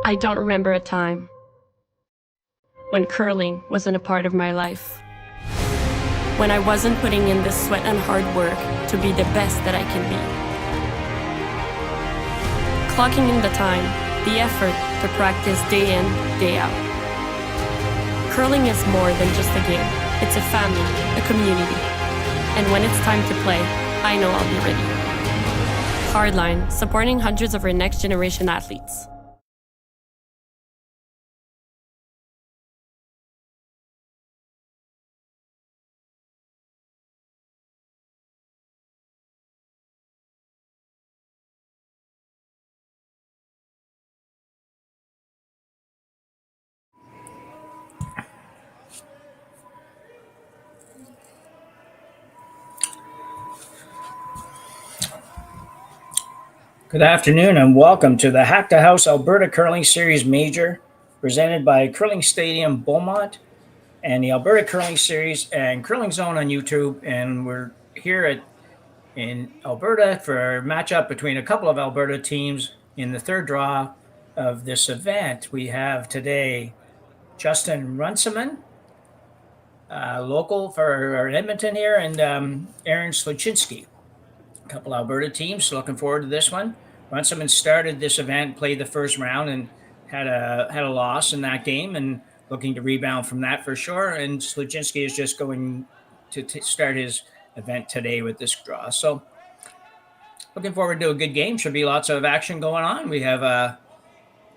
I don't remember a time when curling wasn't a part of my life. When I wasn't putting in the sweat and hard work to be the best that I can be. Clocking in the time, the effort to practice day in, day out. Curling is more than just a game. It's a family, a community. And when it's time to play, I know I'll be ready. Hardline, supporting hundreds of our next generation athletes. Good afternoon and welcome to the Hack2House Alberta Curling Series Major, presented by Curling Stadium Beaumont and the Alberta Curling Series and Curling Zone on YouTube. And we're here in Alberta for a matchup between a couple of Alberta teams in the third draw of this event. We have today Justin Runciman, local for Edmonton here, and Aaron Sluchinski. A couple Alberta teams. Looking forward to this one. Runciman started this event, played the first round, and had a loss in that game, and looking to rebound from that for sure. And Sluchinski is just going to start his event today with this draw. So looking forward to a good game. Should be lots of action going on. We have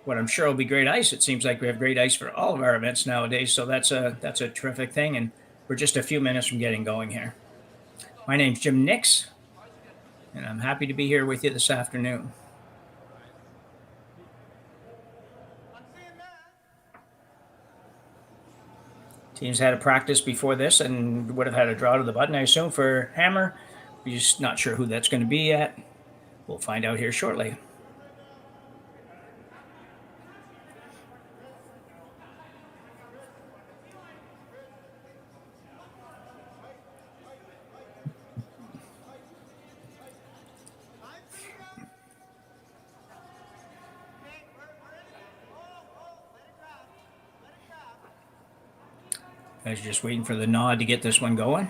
what I'm sure will be great ice. It seems like we have great ice for all of our events nowadays. So that's a terrific thing. And we're just a few minutes from getting going here. My name's Jim Nix, and I'm happy to be here with you this afternoon. Teams had a practice before this and would have had a draw to the button, I assume, for Hammer. We're just not sure who that's going to be yet. We'll find out here shortly. Guys, just waiting for the nod to get this one going.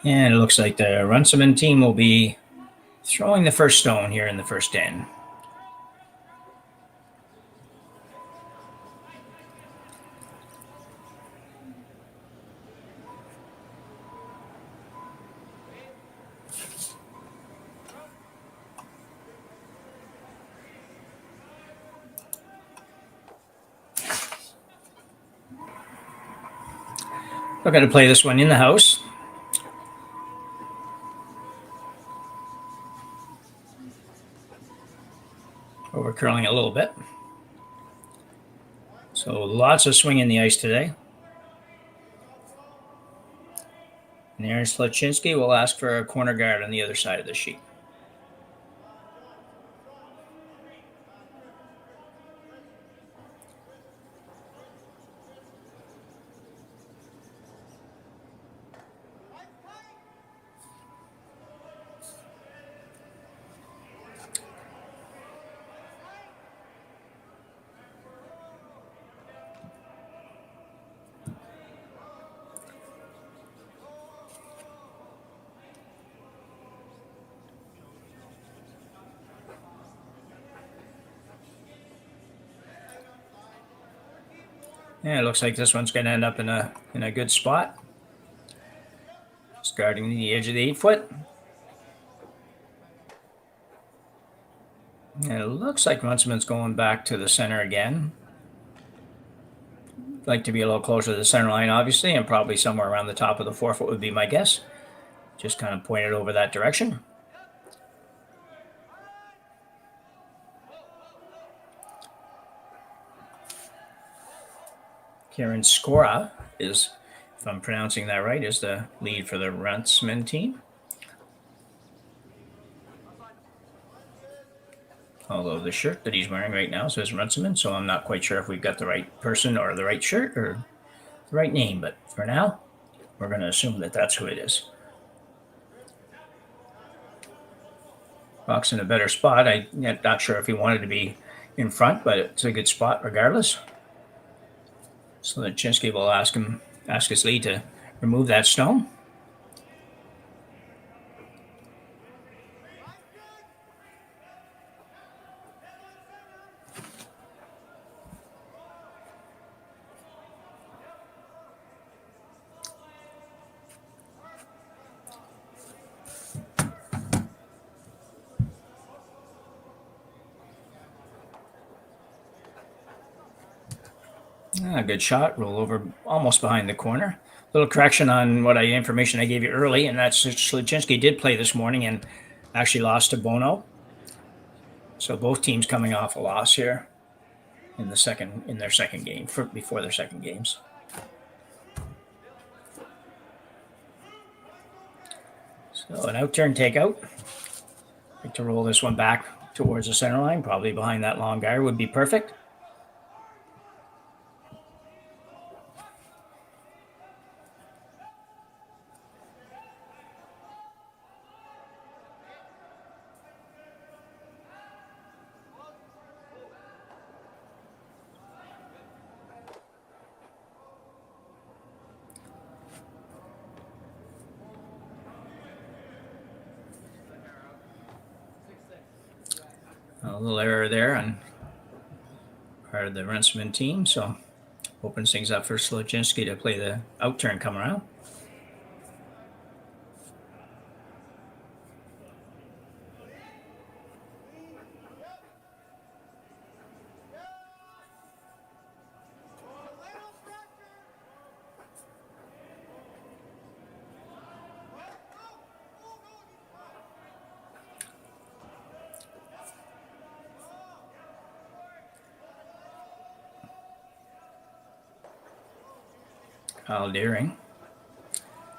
And it looks like the Runciman team will be throwing the first stone here in the first end. We're going to play this one in the house. Over curling a little bit. So lots of swing in the ice today. And Aaron Sluchinski will ask for a corner guard on the other side of the sheet. Yeah, it looks like this one's going to end up in a good spot. Just guarding the edge of the 8-foot. And it looks like Runciman's going back to the center again. Like to be a little closer to the center line, obviously, and probably somewhere around the top of the 4-foot would be my guess. Just kind of pointed over that direction. Karen Skora is, if I'm pronouncing that right, is the lead for the Runciman team. Although the shirt that he's wearing right now says Runciman, so I'm not quite sure if we've got the right person or the right shirt or the right name. But for now, we're going to assume that that's who it is. Buck's in a better spot. I'm not sure if he wanted to be in front, but it's a good spot regardless. So Sluchinski will ask his lead to remove that stone. Good shot. Roll over almost behind the corner. Little correction on what information I gave you early, and that's Sluchinski did play this morning and actually lost to Beaumont. So both teams coming off a loss here in their second game before their second games. So an out turn takeout. Like to roll this one back towards the center line, probably behind that long guy would be perfect. A little error there on part of the Runciman team, so opens things up for Sluchinski to play the out turn come around. Daring.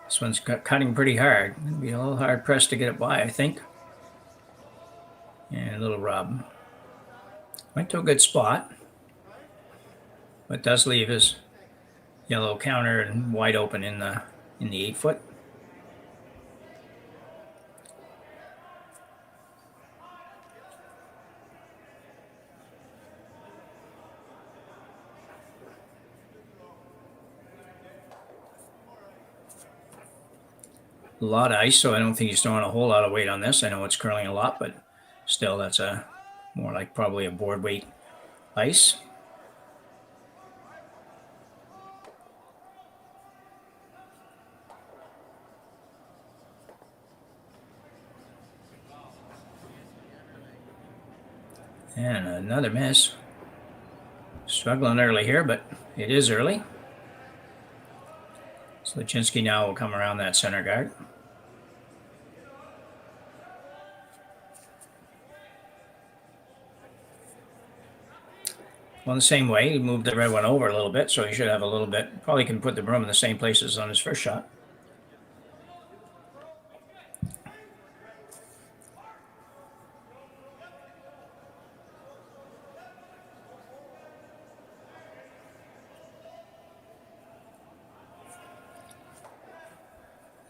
This one's cutting pretty hard. It'll be a little hard pressed to get it by, I think. And a little rub. Went to a good spot, but does leave his yellow counter and wide open in the 8-foot. A lot of ice, so I don't think he's throwing a whole lot of weight on this. I know it's curling a lot, but still, that's a more like probably a board weight ice. And another miss. Struggling early here, but it is early. Sluchinski now will come around that center guard. Well, the same way, he moved the red one over a little bit, so he should have a little bit. Probably can put the broom in the same place as on his first shot.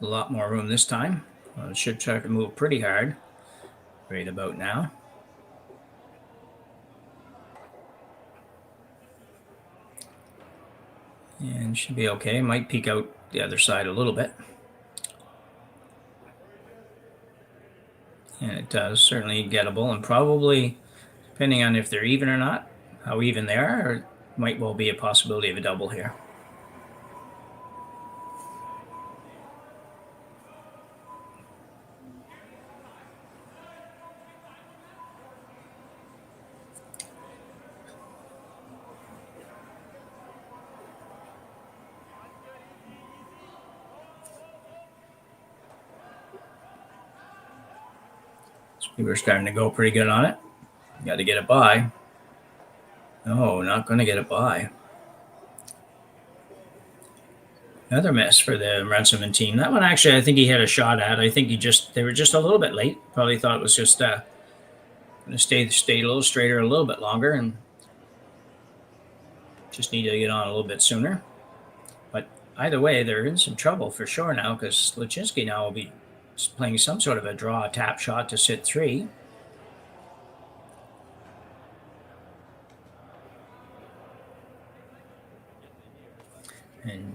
A lot more room this time. Well, it should try to move pretty hard right about now. And should be okay. Might peek out the other side a little bit. And it does. Certainly gettable, and probably, depending on if they're even or not, how even they are, it might well be a possibility of a double here. We were starting to go pretty good on it. Got to get it by. No, not going to get it by. Another miss for the Runciman team. That one actually, I think he had a shot at. I think they were just a little bit late. Probably thought it was just a going to stay a little straighter a little bit longer, and just need to get on a little bit sooner. But either way, they're in some trouble for sure now, because Sluchinski now will be playing some sort of a draw tap shot to sit 3. And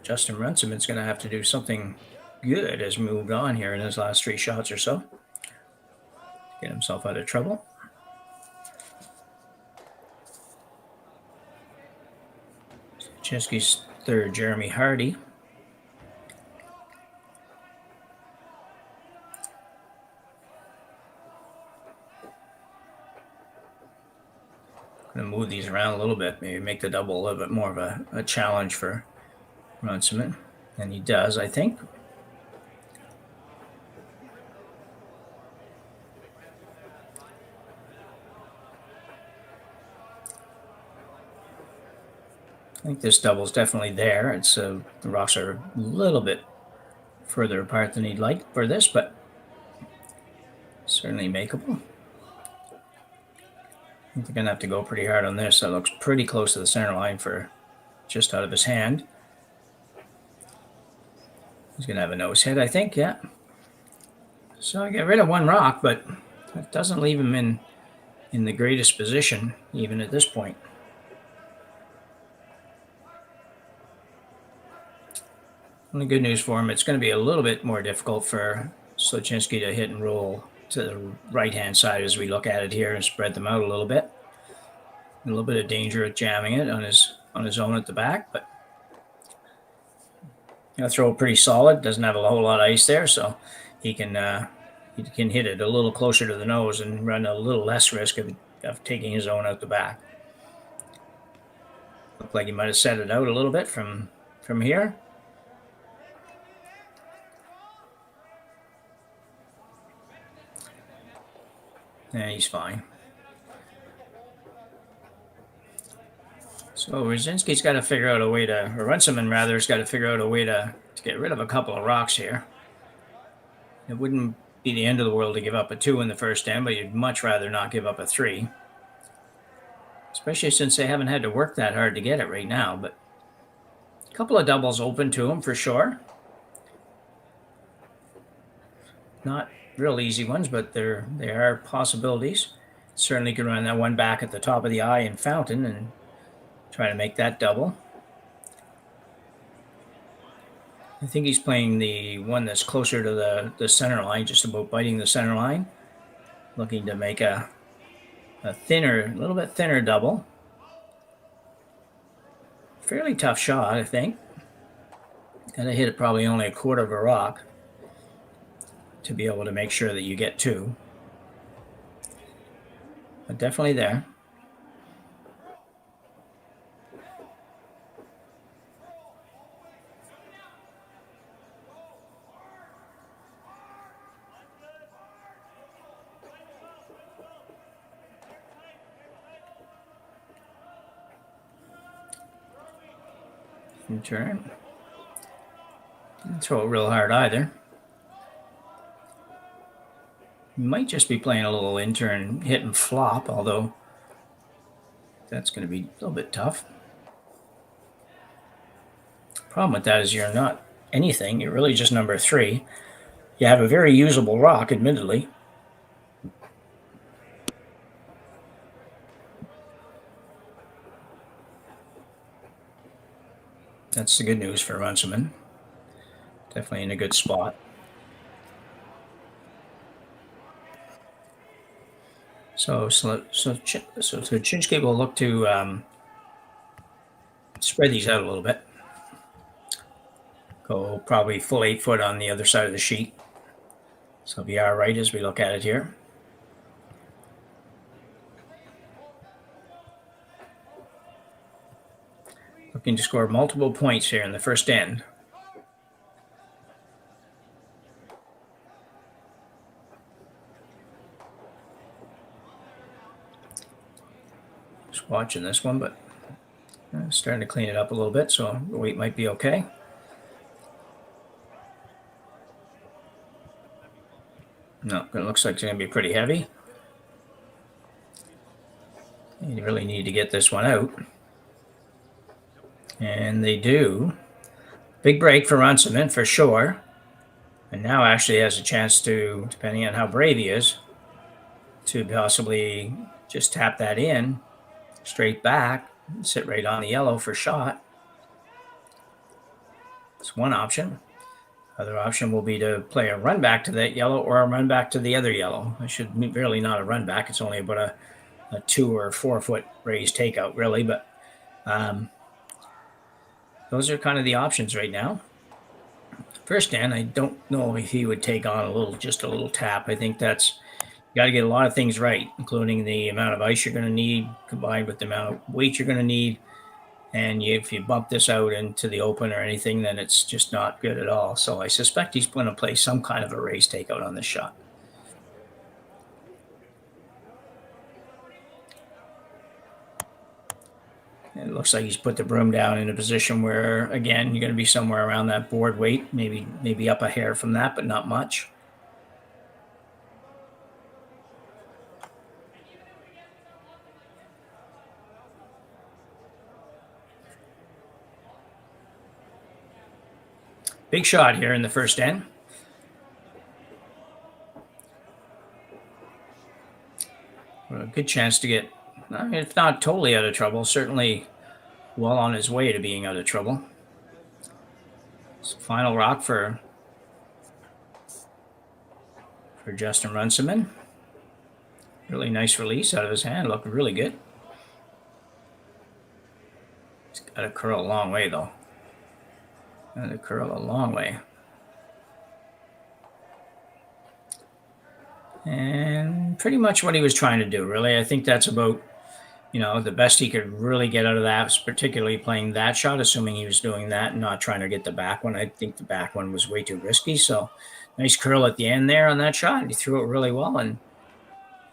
Justin Runciman's going to have to do something good as moved on here in his last 3 shots or so. Get himself out of trouble. Sluchinski's third, Jeremy Hardy. Going to move these around a little bit, maybe make the double a little bit more of a challenge for Runciman. And he does, I think. I think this double is definitely there. It's the rocks are a little bit further apart than he'd like for this, but certainly makeable. I think they're going to have to go pretty hard on this. That looks pretty close to the center line for just out of his hand. He's going to have a nose hit, I think, yeah. So I get rid of 1 rock, but that doesn't leave him in the greatest position, even at this point. Only good news for him, it's going to be a little bit more difficult for Sluchinski to hit and roll to the right-hand side as we look at it here and spread them out a little bit. A little bit of danger of jamming it on his own at the back, but throw it pretty solid. Doesn't have a whole lot of ice there, so he can hit it a little closer to the nose and run a little less risk of taking his own out the back. Looked like he might have set it out a little bit from here. Yeah, he's fine. So Runciman's got to figure out a way to, or Runciman rather, has got to figure out a way to get rid of a couple of rocks here. It wouldn't be the end of the world to give up a 2 in the first end, but you'd much rather not give up a 3. Especially since they haven't had to work that hard to get it right now, but a couple of doubles open to him for sure. Not real easy ones, but they are possibilities. Certainly could run that one back at the top of the eye in Fountain and try to make that double. I think he's playing the one that's closer to the center line, just about biting the center line. Looking to make a little bit thinner double. Fairly tough shot, I think. Gotta hit it probably only a quarter of a rock to be able to make sure that you get 2. But definitely there. Turn. Didn't throw it real hard either. Might just be playing a little in-turn hit and flop, although that's going to be a little bit tough. Problem with that is you're not anything. You're really just number 3. You have a very usable rock, admittedly. That's the good news for Runciman. Definitely in a good spot. So Sluchinski will look to spread these out a little bit. Go probably full 8 foot on the other side of the sheet. So it'll be all right as we look at it here. Looking to score multiple points here in the first end. Just watching this one, but starting to clean it up a little bit, so the weight might be okay. No, it looks like it's going to be pretty heavy. They really need to get this one out. And they do. Big break for Runciman for sure. And now actually has a chance to, depending on how brave he is, to possibly just tap that in straight back, sit right on the yellow for shot. It's one option. Other option will be to play a run back to that yellow or a run back to the other yellow. It should really not a run back. It's only about a 2 or 4 foot raised takeout, really. But those are kind of the options right now. First stand, I don't know if he would take on just a little tap. I think you got to get a lot of things right, including the amount of ice you're going to need combined with the amount of weight you're going to need. And if you bump this out into the open or anything, then it's just not good at all. So I suspect he's going to play some kind of a raise takeout on this shot. It looks like he's put the broom down in a position where, again, you're going to be somewhere around that board weight, maybe up a hair from that, but not much. Big shot here in the first end. A good chance to get, if not totally out of trouble, certainly well on his way to being out of trouble. So final rock for Justin Runciman. Really nice release out of his hand. Looked really good. He's got to curl a long way, though. Got to curl a long way. And pretty much what he was trying to do, really. I think that's about, the best he could really get out of that, was particularly playing that shot, assuming he was doing that and not trying to get the back one. I think the back one was way too risky. So nice curl at the end there on that shot. He threw it really well, and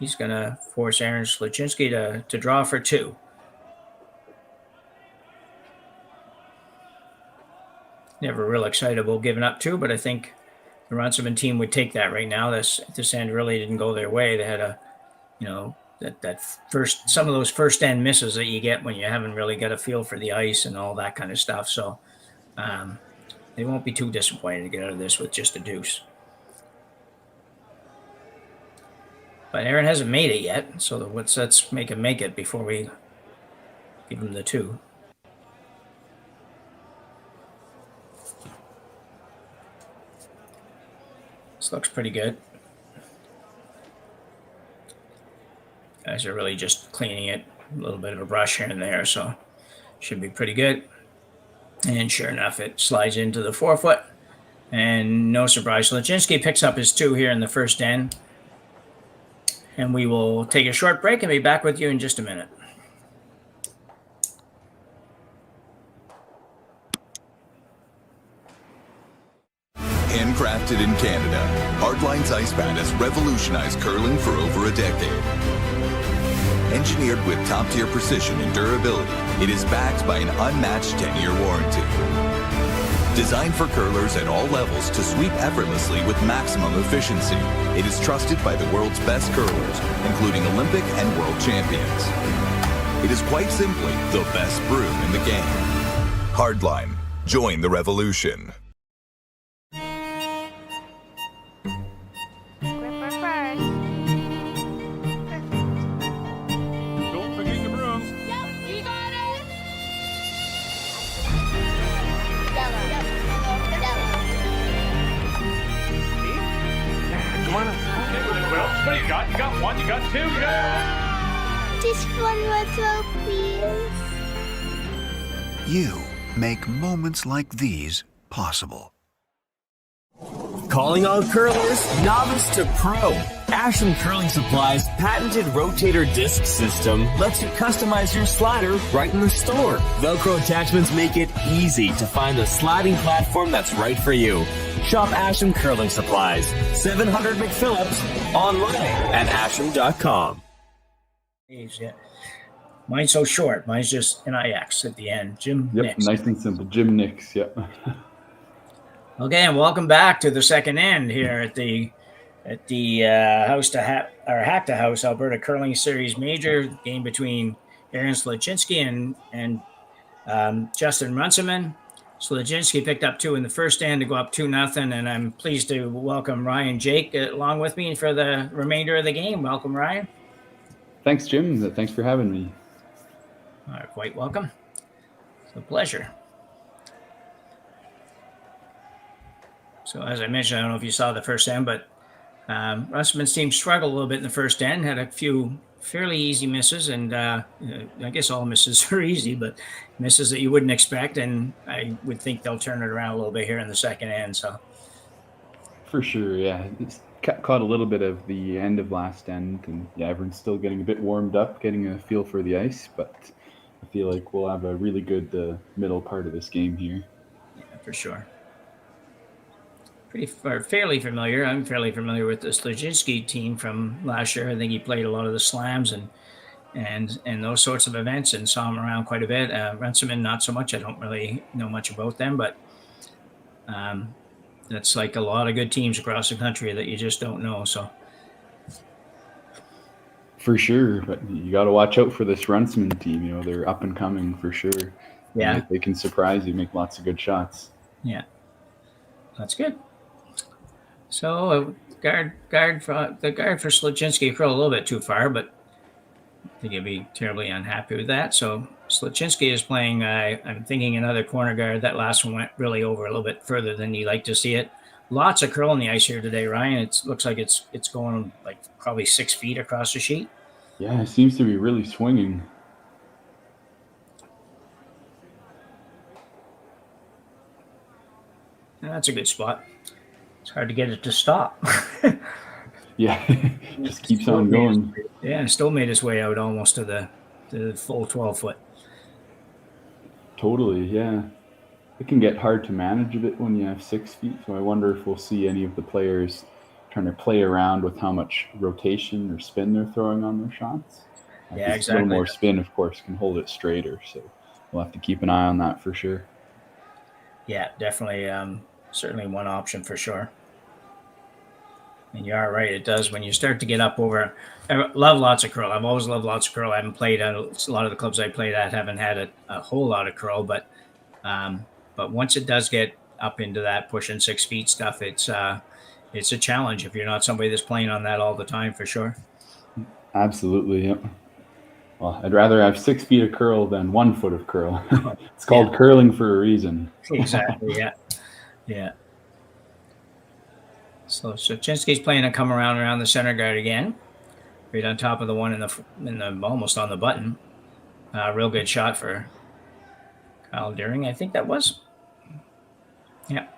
he's going to force Aaron Sluchinski to draw for 2. Never real excited about giving up 2, but I think the Runciman team would take that right now. This end really didn't go their way. They had some of those first end misses that you get when you haven't really got a feel for the ice and all that kind of stuff. So they won't be too disappointed to get out of this with just a deuce. But Aaron hasn't made it yet, so let's make him make it before we give him the 2. This looks pretty good. Guys are really just cleaning it. A little bit of a brush here and there, so should be pretty good. And sure enough, it slides into the 4 foot. And no surprise, Sluchinski picks up his 2 here in the first end. And we will take a short break and be back with you in just a minute. Handcrafted in Canada, Hardline's Ice Pad has revolutionized curling for over a decade. Engineered with top-tier precision and durability, it is backed by an unmatched 10-year warranty. Designed for curlers at all levels to sweep effortlessly with maximum efficiency, it is trusted by the world's best curlers, including Olympic and world champions. It is quite simply the best broom in the game. Hardline. Join the revolution. What do you got? You got 1, you got 2, you got... Just one more throw, please. You make moments like these possible. Calling all curlers, novice to pro. Asham Curling Supply's patented rotator disc system lets you customize your slider right in the store. Velcro attachments make it easy to find the sliding platform that's right for you. Shop Asham Curling Supplies, 700 McPhillips, online at asham.com. Yeah. Mine's so short. Mine's just an IX at the end. Jim Yep, Nix. nice and simple. Jim Nix, yeah. Okay, and welcome back to the second end here at the Hack2House Alberta Curling Series Major game between Aaron Sluchinski and Justin Runciman. Sluchinski picked up 2 in the first end to go up 2-0, and I'm pleased to welcome Ryan Jacques along with me for the remainder of the game. Welcome, Ryan. Thanks, Jim. Thanks for having me. Quite welcome. It's a pleasure. So as I mentioned, I don't know if you saw the first end, but Runciman's team struggled a little bit in the first end, had a few fairly easy misses, and I guess all misses are easy, but misses that you wouldn't expect, and I would think they'll turn it around a little bit here in the second end. So For sure, yeah. It's caught a little bit of the end of last end, and yeah, everyone's still getting a bit warmed up, getting a feel for the ice, but I feel like we'll have a really good middle part of this game here. yeah, for sure. Fairly familiar. I'm fairly familiar with the Sluchinski team from last year. I think he played a lot of the slams and those sorts of events, and saw him around quite a bit. Runciman, not so much. I don't really know much about them, but that's like a lot of good teams across the country that you just don't know. So For sure, but you got to watch out for this Runciman team. You know, they're up and coming for sure. Yeah. They can surprise you, make lots of good shots. yeah, that's good. So the guard for Sluchinski curled a little bit too far, but I think he'd be terribly unhappy with that. So Sluchinski is playing, I'm thinking, another corner guard. That last one went really over a little bit further than you like to see it. Lots of curl on the ice here today, Ryan. It looks like it's going like probably 6 feet across the sheet. Yeah, it seems to be really swinging. And that's a good spot. It's hard to get it to stop. Yeah, just keeps on going. Yeah, and still made his way out almost to the full 12 foot. Totally, yeah. It can get hard to manage a bit when you have 6 feet, so I wonder if we'll see any of the players trying to play around with how much rotation or spin they're throwing on their shots. Yeah, A exactly. little more spin, of course, can hold it straighter, so we'll have to keep an eye on that for sure. Yeah, definitely. Certainly one option for sure. And you are right. It does when you start to get up over. I love lots of curl. I've always loved lots of curl. I haven't played at a lot of the clubs I played at haven't had a whole lot of curl, but once it does get up into that pushing 6 feet stuff, it's a challenge if you're not somebody that's playing on that all the time for sure. Absolutely, yep. Well, I'd rather have 6 feet of curl than 1 foot of curl. It's called curling for a reason. Exactly. Yeah. Yeah. So Sluchinski's playing a come around the center guard again, right on top of the one in the almost on the button. Real good shot for Kyle Deering, I think that was. Yeah.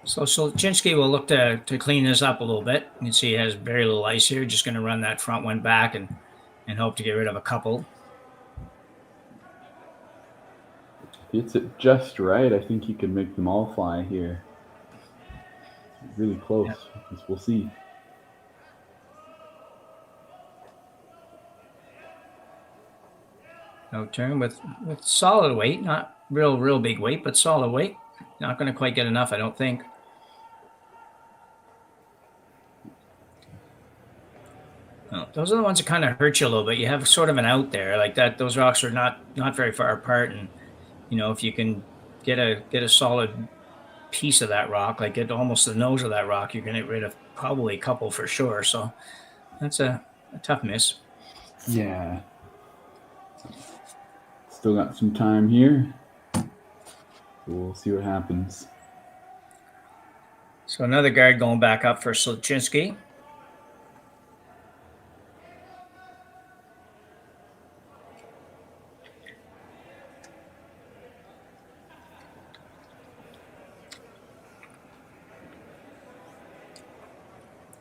So Sluchinski will look to clean this up a little bit. You can see he has very little ice here. Just going to run that front one back and hope to get rid of a couple. Hits it just right. I think he can make them all fly here. Really close. Yeah. We'll see. No turn with solid weight, not real big weight, but solid weight. Not going to quite get enough, I don't think. Oh, those are the ones that kind of hurt you a little bit. You have sort of an out there like that. Those rocks are not very far apart, and you know if you can get a solid piece of that rock, like get almost the nose of that rock, you're going to get rid of probably a couple for sure. So that's a tough miss. Yeah. Still got some time here. We'll see what happens. So another guard going back up for Sluchinski.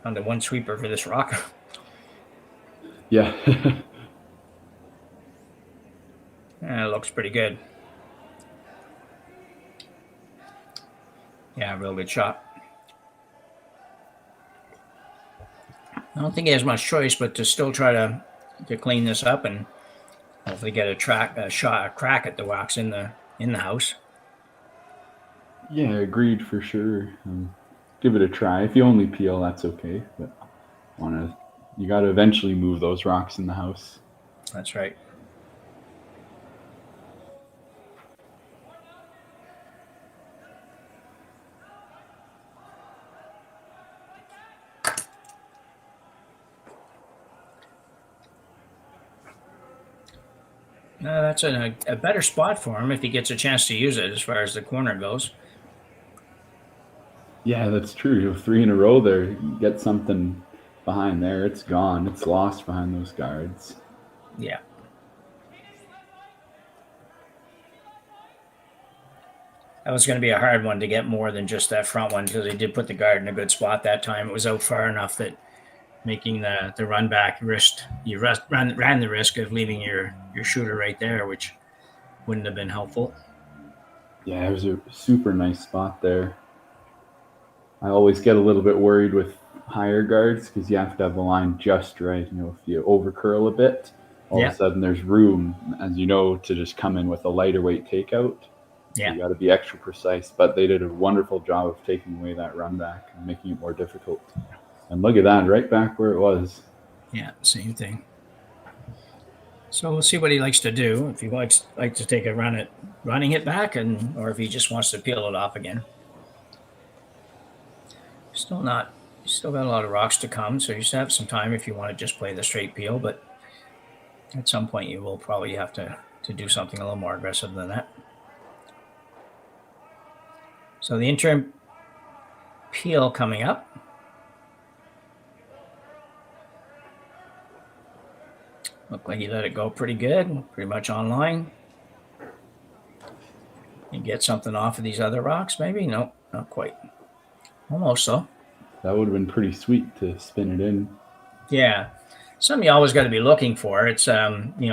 On the one sweeper for this rock. Yeah. It looks pretty good. Yeah, real good shot. I don't think he has much choice but to still try to clean this up and hopefully get a crack at the rocks in the house. Yeah, agreed for sure. Give it a try. If you only peel, that's okay. But you got to eventually move those rocks in the house. That's right. No, that's a better spot for him if he gets a chance to use it as far as the corner goes. Yeah, that's true. You have 3 in a row there. You get something behind there, it's gone. It's lost behind those guards. Yeah. That was going to be a hard one to get more than just that front one because he did put the guard in a good spot that time. It was out far enough that making the run back ran the risk of leaving your shooter right there, which wouldn't have been helpful. Yeah, it was a super nice spot there. I always get a little bit worried with higher guards because you have to have the line just right. You know, if you over curl a bit, all of a sudden there's room, as you know, to just come in with a lighter weight takeout. Yeah. So you got to be extra precise, but they did a wonderful job of taking away that run back and making it more difficult. And look at that, right back where it was. Yeah, same thing. So we'll see what he likes to do. If he likes to take a run at running it back, or if he just wants to peel it off again. Still got a lot of rocks to come, so you still have some time if you want to just play the straight peel. But at some point, you will probably have to do something a little more aggressive than that. So the interim peel coming up. Looked like he let it go pretty good, pretty much online. You get something off of these other rocks, maybe? No, not quite. Almost though. That would have been pretty sweet to spin it in. Yeah. Something you always got to be looking for. It's,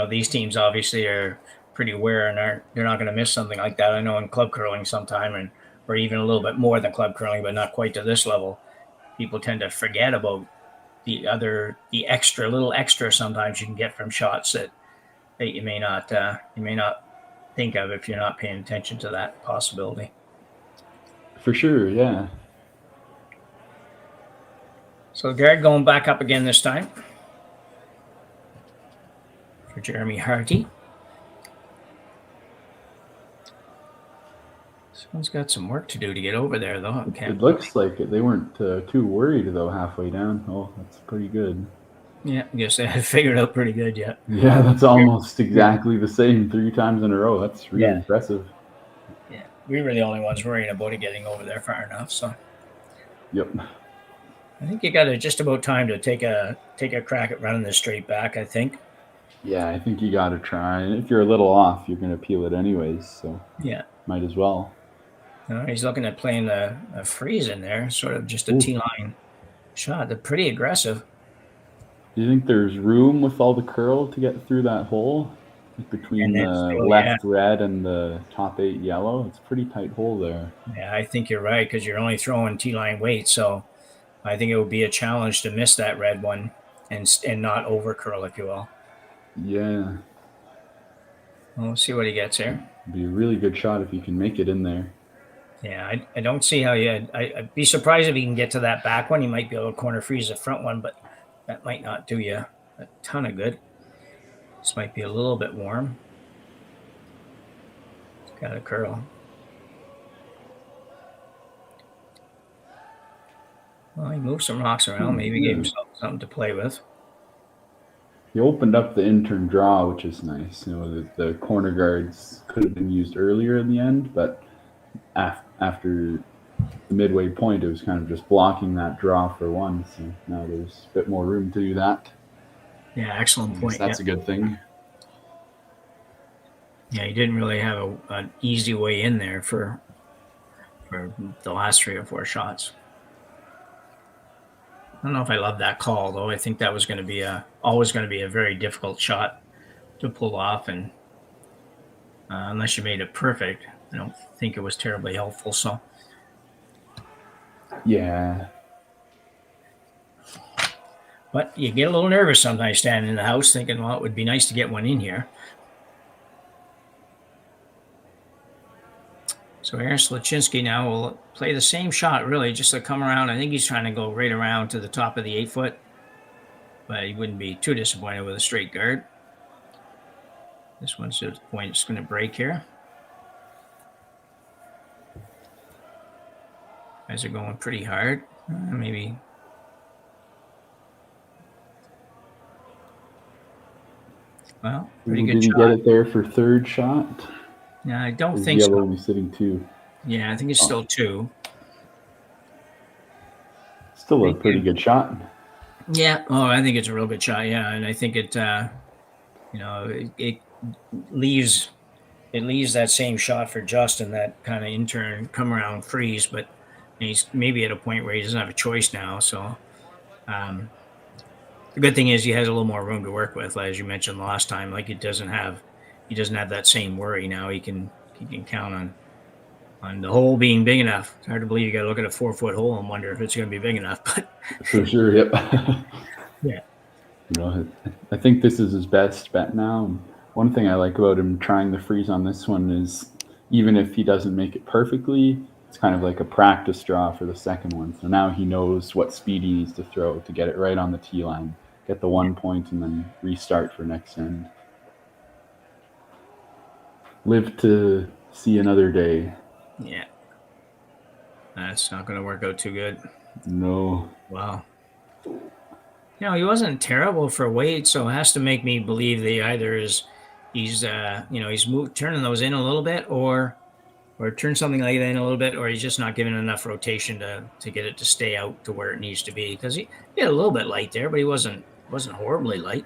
these teams obviously are pretty aware and they're not going to miss something like that. I know in club curling sometime, or even a little bit more than club curling, but not quite to this level, people tend to forget about the little extra sometimes you can get from shots that you may not think of if you're not paying attention to that possibility. For sure, yeah. So Garrett going back up again this time for Jeremy Harty. This one's got some work to do to get over there, though. It looks like it. They weren't too worried, though, halfway down. Oh, that's pretty good. Yeah, I guess they had figured out pretty good yet. Yeah, that's almost exactly the same 3 times in a row. That's really impressive. Yeah, we were the only ones worrying about it getting over there far enough. So. Yep. I think you got just about time to take a crack at running this straight back, I think. Yeah, I think you got to try. And if you're a little off, you're going to peel it anyways. So yeah, might as well. He's looking at playing a freeze in there, sort of just a T-line shot. They're pretty aggressive. Do you think there's room with all the curl to get through that hole? Like between the left red and the top 8 yellow? It's a pretty tight hole there. Yeah, I think you're right because you're only throwing T-line weight. So I think it would be a challenge to miss that red one and not over curl, if you will. Yeah. We'll see what he gets here. It'd be a really good shot if you can make it in there. Yeah, I don't see how I'd be surprised if he can get to that back one. He might be able to corner freeze the front one, but that might not do you a ton of good. This might be a little bit warm. It's got a curl. Well, he moved some rocks around. Maybe gave himself something to play with. He opened up the intern draw, which is nice. You know, the corner guards could have been used earlier in the end, but after the midway point, it was kind of just blocking that draw for one. So now there's a bit more room to do that. Yeah, excellent point. That's a good thing. Yeah, he didn't really have an easy way in there for the last 3 or 4 shots. I don't know if I love that call, though. I think that was going to be always going to be a very difficult shot to pull off, and unless you made it perfect, I don't think it was terribly helpful. So, yeah. But you get a little nervous sometimes standing in the house thinking, well, it would be nice to get one in here. So Aaron Sluchinski now will play the same shot, really, just to come around. I think he's trying to go right around to the top of the 8-foot, but he wouldn't be too disappointed with a straight guard. This one's at the point it's going to break here. Guys are going pretty hard. Maybe. Well, pretty good didn't shot. get it there for third shot. Yeah, I don't Is think yellow so. only sitting 2? Yeah, I think it's still 2. Still a pretty good shot. Yeah. Oh, I think it's a real good shot. Yeah, and I think it, it leaves that same shot for Justin, that kind of in-turn come around freeze, but he's maybe at a point where he doesn't have a choice now. So the good thing is he has a little more room to work with, as you mentioned last time. Like he doesn't have that same worry now. He can count on the hole being big enough. It's hard to believe you got to look at a 4-foot hole and wonder if it's going to be big enough. But for sure, yep. Yeah. I think this is his best bet now. One thing I like about him trying the freeze on this one is even if he doesn't make it perfectly, it's kind of like a practice draw for the second one. So now he knows what speed he needs to throw to get it right on the tee line, get the 1 point, and then restart for next end. Live to see another day. Yeah. That's not going to work out too good. No. Wow. He wasn't terrible for weight, so it has to make me believe that either he's turning those in a little bit, or turn something like that in a little bit, or he's just not giving enough rotation to get it to stay out to where it needs to be. Because he had a little bit light there, but he wasn't horribly light.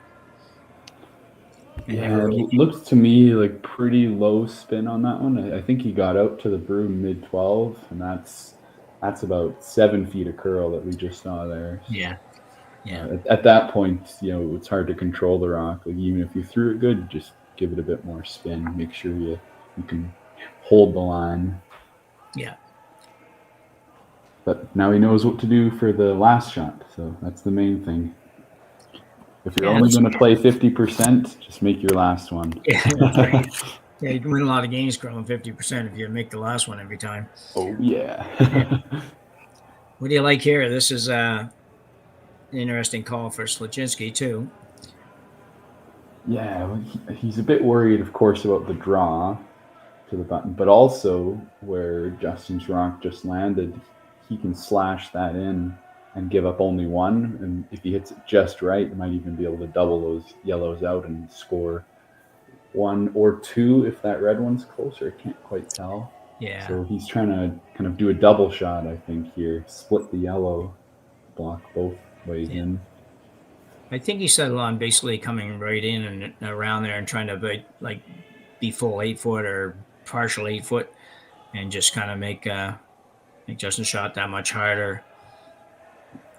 Yeah, it looks to me like pretty low spin on that one. I think he got out to the broom mid-12, and that's about 7 feet of curl that we just saw there. Yeah. Yeah. At that point, it's hard to control the rock. Like even if you threw it good, just give it a bit more spin. Make sure you can hold the line. Yeah. But now he knows what to do for the last shot, so that's the main thing. If you're only going to play 50%, just make your last one. Yeah, that's right. Yeah, you can win a lot of games curling 50% if you make the last one every time. Oh, yeah. What do you like here? This is an interesting call for Sluchinski, too. Yeah, he's a bit worried, of course, about the draw to the button, but also where Justin's rock just landed, he can slash that in and give up only 1. And if he hits it just right, he might even be able to double those yellows out and score 1 or 2 if that red one's closer. I can't quite tell. Yeah. So he's trying to kind of do a double shot, I think, here. Split the yellow, block both ways in. I think he settled on basically coming right in and around there and trying to be full 8-foot or partial 8-foot and just kind of make Justin's shot that much harder.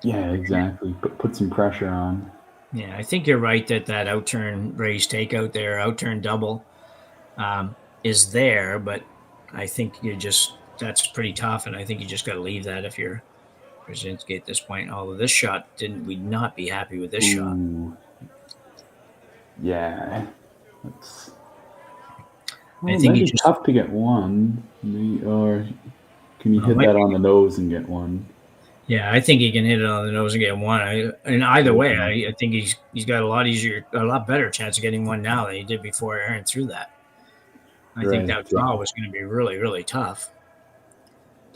Yeah, exactly. Put some pressure on. Yeah, I think you're right that outturn raise takeout there, outturn double is there, but I think that's pretty tough, and I think you just got to leave that if you're Krasinski at this point. Although this shot we'd not be happy with this shot. Yeah. I think it's tough to get 1, or can you hit that on the nose and get 1? Yeah, I think he can hit it on the nose and get 1. And either way, I think he's got a lot better chance of getting 1 now than he did before Aaron threw that. I think that draw was going to be really, really tough.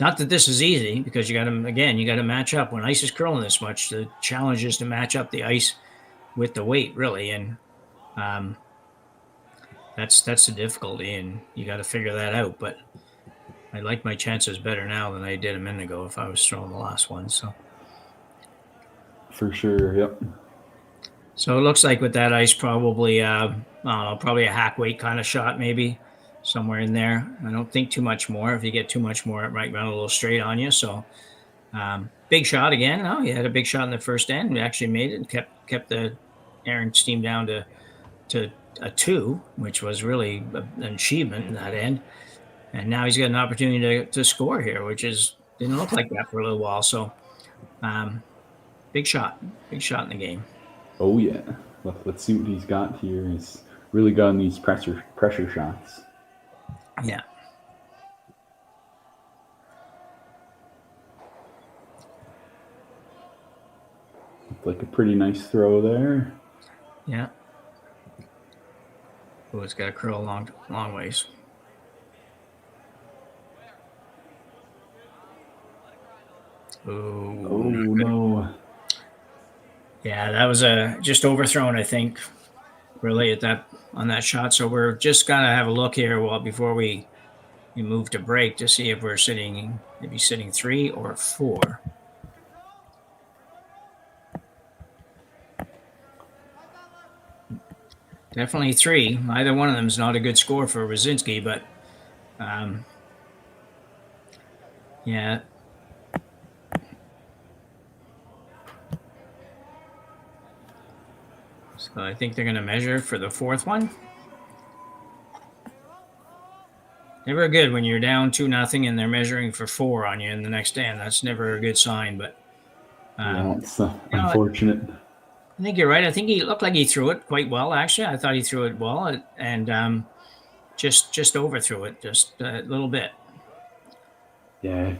Not that this is easy, because you got to match up. When ice is curling this much, the challenge is to match up the ice with the weight, really, and that's the difficulty, and you got to figure that out. But I like my chances better now than I did a minute ago if I was throwing the last one. So for sure, yep. So it looks like with that ice, probably probably a hack weight kind of shot, maybe somewhere in there. I don't think too much more. If you get too much more, it might run a little straight on you. So big shot again. Oh, he had a big shot in the first end. We actually made it and kept the Aaron's team down to a 2, which was really an achievement in that end. And now he's got an opportunity to score here, which didn't look like that for a little while. So big shot in the game. Oh, yeah. Let's see what he's got here. He's really gotten these pressure shots. Yeah. Looked like a pretty nice throw there. Yeah. Oh, it's got to curl long ways. Oh no. Yeah, that was just overthrown, I think, really on that shot. So we're just gonna have a look here before we move to break to see if we're maybe sitting 3 or 4. Definitely 3. Either one of them is not a good score for Runciman, but yeah. So I think they're going to measure for the 4th one. Never good when you're down 2-0 and they're measuring for 4 on you in the next end. That's never a good sign. But yeah, it's unfortunate. I think you're right. I think he looked like he threw it quite well. Actually, I thought he threw it well, and just overthrew it just a little bit. Yeah,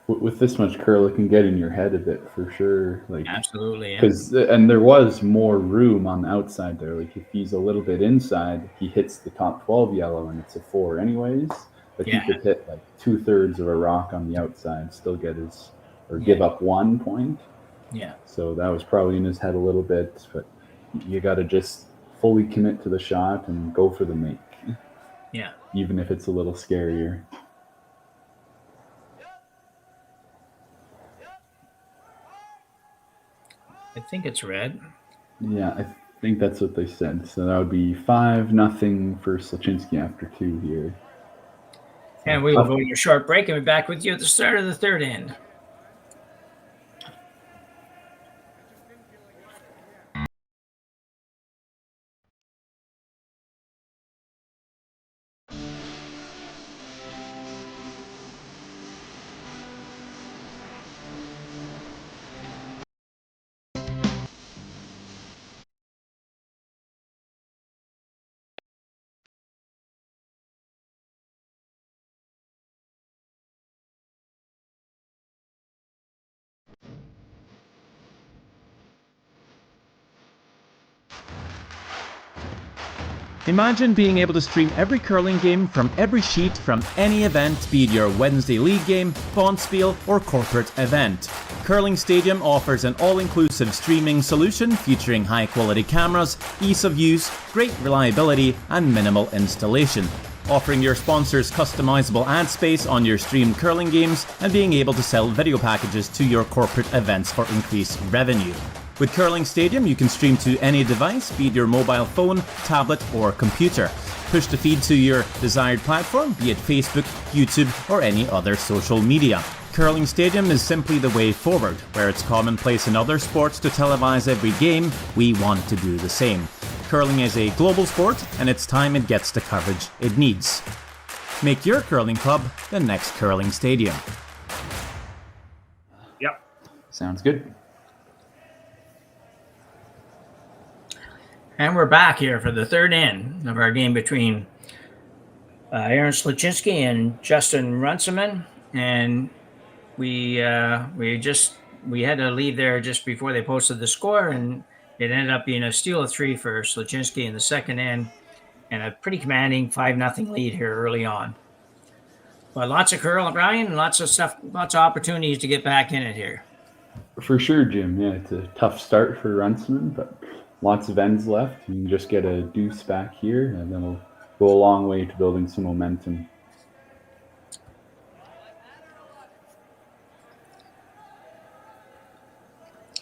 with this much curl, it can get in your head a bit for sure. Like absolutely, and there was more room on the outside there. Like if he's a little bit inside, he hits the top 12 yellow, and it's a 4 anyways. But he could hit like 2/3 of a rock on the outside, still get give up 1 point. Yeah. So that was probably in his head a little bit, but you got to just fully commit to the shot and go for the make. Yeah. Even if it's a little scarier. I think it's red. Yeah, I think that's what they said. So that would be 5-0 for Sluchinski after 2 here. And we will go to a short break and be back with you at the start of the 3rd end. Imagine being able to stream every curling game from every sheet from any event, be it your Wednesday league game, bonspiel, or corporate event. Curling Stadium offers an all-inclusive streaming solution featuring high-quality cameras, ease of use, great reliability, and minimal installation. Offering your sponsors customizable ad space on your streamed curling games and being able to sell video packages to your corporate events for increased revenue. With Curling Stadium, you can stream to any device, be it your mobile phone, tablet, or computer. Push the feed to your desired platform, be it Facebook, YouTube, or any other social media. Curling Stadium is simply the way forward. Where it's commonplace in other sports to televise every game, we want to do the same. Curling is a global sport, and it's time it gets the coverage it needs. Make your curling club the next Curling Stadium. Yep. Sounds good. And we're back here for the 3rd end of our game between Aaron Sluchinski and Justin Runciman. And we had to leave there just before they posted the score, and it ended up being a steal of 3 for Sluchinski in the 2nd end, and a pretty commanding 5-0 lead here early on. But lots of curl, Brian, lots of stuff, lots of opportunities to get back in it here. For sure, Jim. Yeah, it's a tough start for Runciman, but lots of ends left. You can just get a deuce back here, and then we'll go a long way to building some momentum.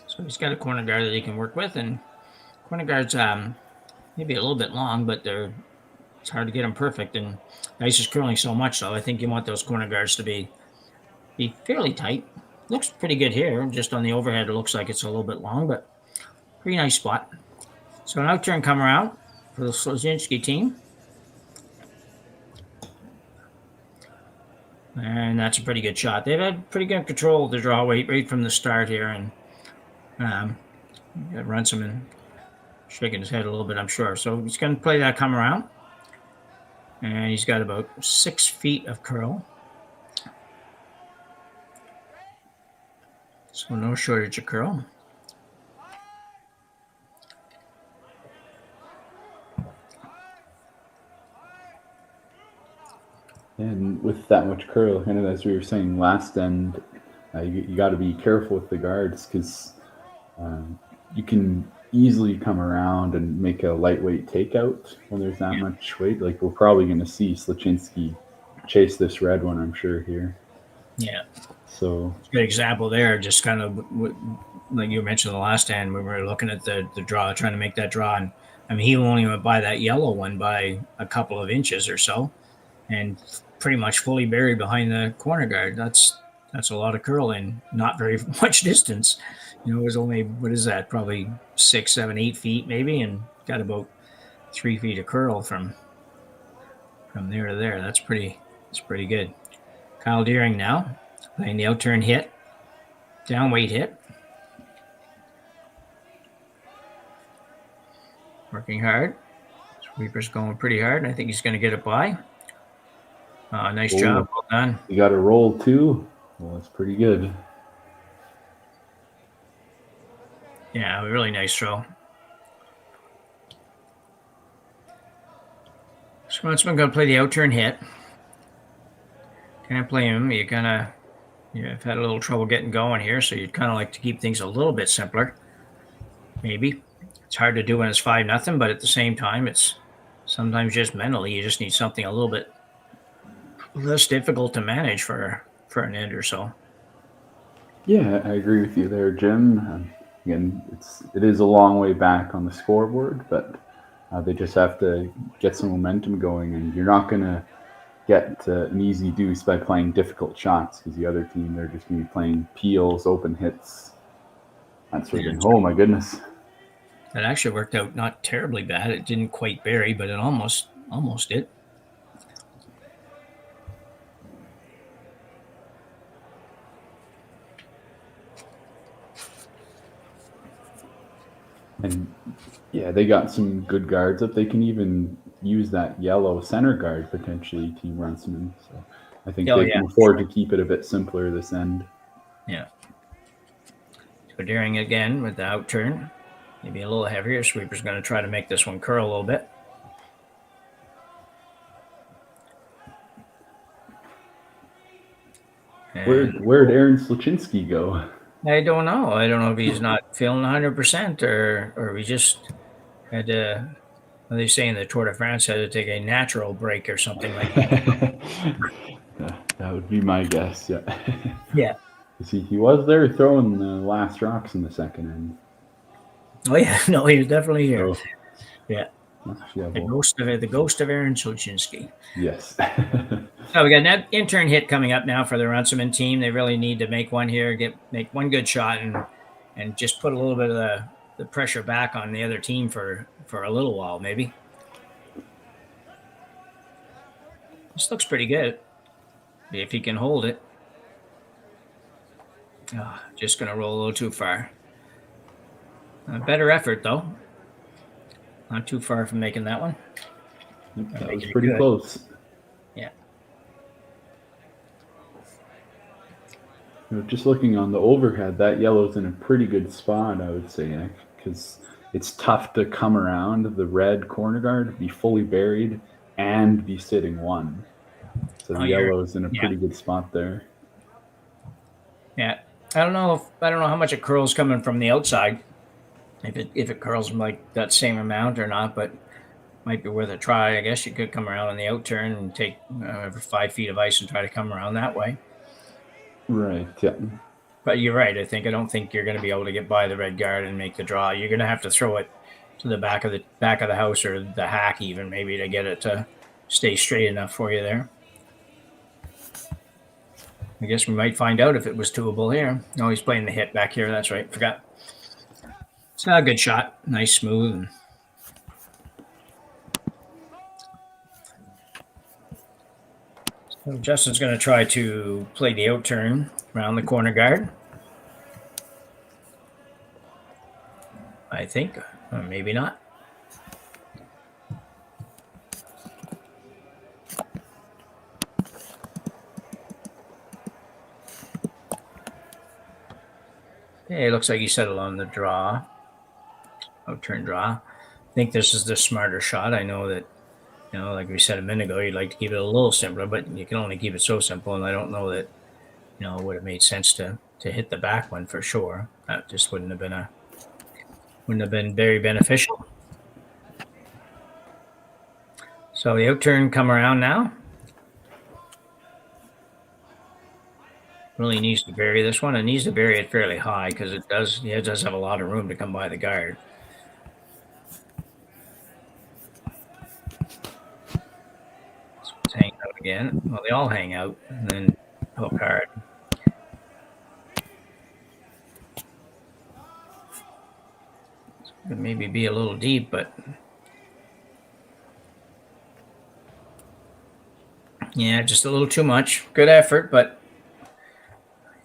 So he's got a corner guard that he can work with, and corner guards maybe a little bit long, but it's hard to get them perfect. And the ice is curling so much, so I think you want those corner guards to be fairly tight. Looks pretty good here. Just on the overhead, it looks like it's a little bit long, but pretty nice spot. So now turn come around for the Sluchinski team. And that's a pretty good shot. They've had pretty good control of the draw right from the start here. And Runciman shaking his head a little bit, I'm sure. So he's going to play that come around. And he's got about 6 feet of curl. So no shortage of curl. And with that much curl, kind of as we were saying last end, you got to be careful with the guards because you can easily come around and make a lightweight takeout when there's that much weight. Like we're probably going to see Sluchinski chase this red one, I'm sure, here. Yeah. So good example there. Just kind of like you mentioned the last hand, we were looking at the draw, trying to make that draw, and I mean he only went by that yellow one by a couple of inches or so, and pretty much fully buried behind the corner guard. That's a lot of curl in not very much distance. It was only, what is that? Probably 6, 7, 8 feet maybe, and got about 3 feet of curl from there to there. That's pretty good. Kyle Deering now playing the outturn hit, down weight hit. Working hard. Sweeper's going pretty hard, and I think he's going to get it by. Nice job. Well done. You got a roll too. Well, that's pretty good. Yeah, a really nice throw. So Runciman going to play the outturn hit. Can't play him. You've had a little trouble getting going here, so you'd kind of like to keep things a little bit simpler. Maybe. It's hard to do when it's 5-0, but at the same time, it's sometimes just mentally you just need something a little bit less difficult to manage for an end or so. Yeah, I agree with you there, Jim. Again, it is a long way back on the scoreboard, but they just have to get some momentum going, and you're not going to get an easy deuce by playing difficult shots because the other team, they're just going to be playing peels, open hits. That's sort of, oh my goodness. That actually worked out not terribly bad. It didn't quite bury, but it almost did. And yeah, they got some good guards up. They can even use that yellow center guard potentially, Team Runciman. So I think they can afford to keep it a bit simpler this end. Yeah. So Deering again with the outturn. Maybe a little heavier. Sweeper's going to try to make this one curl a little bit. Where'd Aaron Sluchinski go? I don't know. I don't know if he's not feeling 100% or we just had to, what they say in the Tour de France, had to take a natural break or something like that. That would be my guess, yeah. Yeah. He was there throwing the last rocks in the second end. Oh, yeah. No, he was definitely here. So, yeah. Yeah, The ghost of Aaron Sluchinski. Yes. So we got that intern hit coming up now for the Runciman team. They really need to make one here, make one good shot, and just put a little bit of the pressure back on the other team for a little while, maybe. This looks pretty good if he can hold it. Oh, just going to roll a little too far. A better effort, though. Not too far from making that one. That was pretty close. Yeah. Just looking on the overhead, that yellow's in a pretty good spot, I would say, because it's tough to come around the red corner guard, be fully buried, and be sitting one. So the yellow's in a pretty good spot there. Yeah. I don't know how much it curls coming from the outside. If it curls like that same amount or not, but might be worth a try. I guess you could come around on the outturn and take 5 feet of ice and try to come around that way. Right. Yeah. But you're right. I don't think you're going to be able to get by the red guard and make the draw. You're going to have to throw it to the back of the house or the hack even maybe to get it to stay straight enough for you there. I guess we might find out if it was doable here. No, he's playing the hit back here. That's right. Forgot. It's not a good shot. Nice, smooth. So Justin's going to try to play the outturn around the corner guard. I think. Or maybe not. Okay, it looks like he settled on the draw. Outturn draw. I think this is the smarter shot. I know that like we said a minute ago, you'd like to keep it a little simpler, but you can only keep it so simple. And I don't know that, it would have made sense to hit the back one for sure. That just wouldn't have been very beneficial. So the out turn come around now. Really needs to bury this one. It needs to bury it fairly high because it does have a lot of room to come by the guard. So it's hanging out again. Well, they all hang out and then hook hard. It maybe be a little deep, but yeah, just a little too much. Good effort, but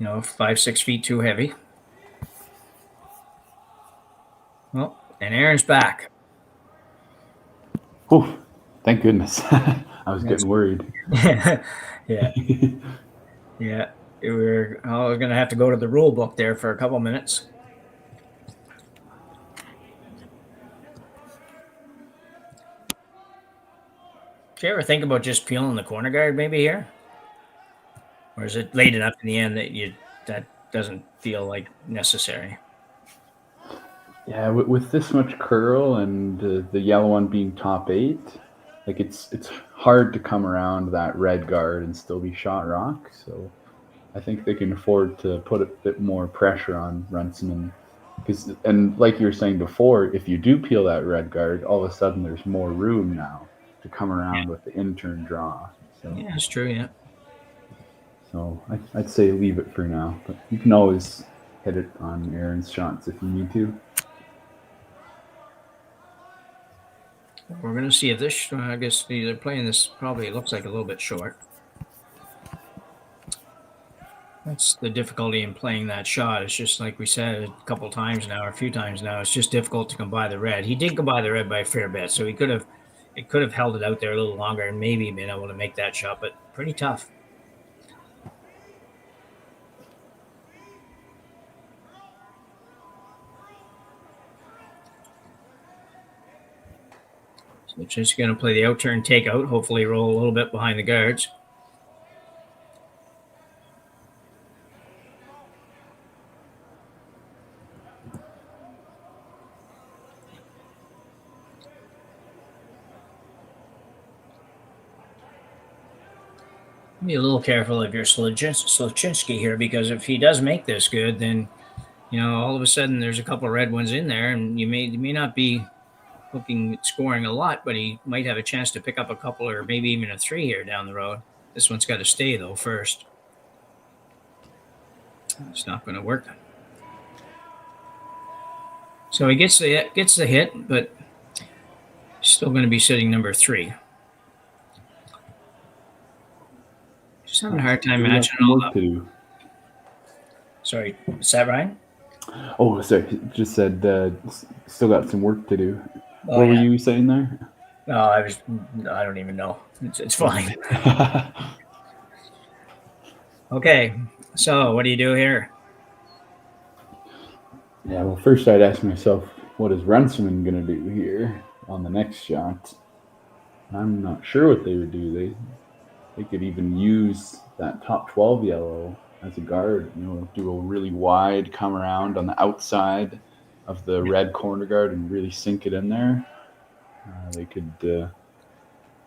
5-6 feet too heavy. Well, and Aaron's back. Oh, thank goodness. I was getting worried. Yeah. Yeah. We're going to have to go to the rule book there for a couple minutes. Did you ever think about just peeling the corner guard maybe here? Or is it late enough in the end that doesn't feel like necessary? Yeah, with this much curl and the yellow one being top 8, like it's hard to come around that red guard and still be shot rock. So I think they can afford to put a bit more pressure on Runciman. And like you were saying before, if you do peel that red guard, all of a sudden there's more room now to come around with the in-turn draw. So, yeah, that's true, yeah. So I'd say leave it for now, but you can always hit it on Aaron's shots if you need to. We're going to see if this, I guess they're playing this, probably looks like a little bit short. That's the difficulty in playing that shot. It's just like we said a couple times now, or a few times now, it's just difficult to come by the red. He did come by the red by a fair bit, so it could have held it out there a little longer and maybe been able to make that shot, but pretty tough. So just going to play the out turn takeout, hopefully roll a little bit behind the guards. Be a little careful of your Sluchinski here, because if he does make this good, then all of a sudden there's a couple of red ones in there, and you may not be looking at scoring a lot, but he might have a chance to pick up a couple or maybe even a 3 here down the road. This one's got to stay though first. It's not going to work. So he gets the hit, but still going to be sitting number 3. Just having a hard time matching all up. Sorry, is that Ryan? Oh, sorry. Just said still got some work to do. What were you saying there? No, I don't even know. It's fine. Okay, so what do you do here? Yeah, well, first I'd ask myself, what is Runciman going to do here on the next shot? I'm not sure what they would do. They could even use that top 12 yellow as a guard, do a really wide come around on the outside of the red corner guard and really sink it in there. They could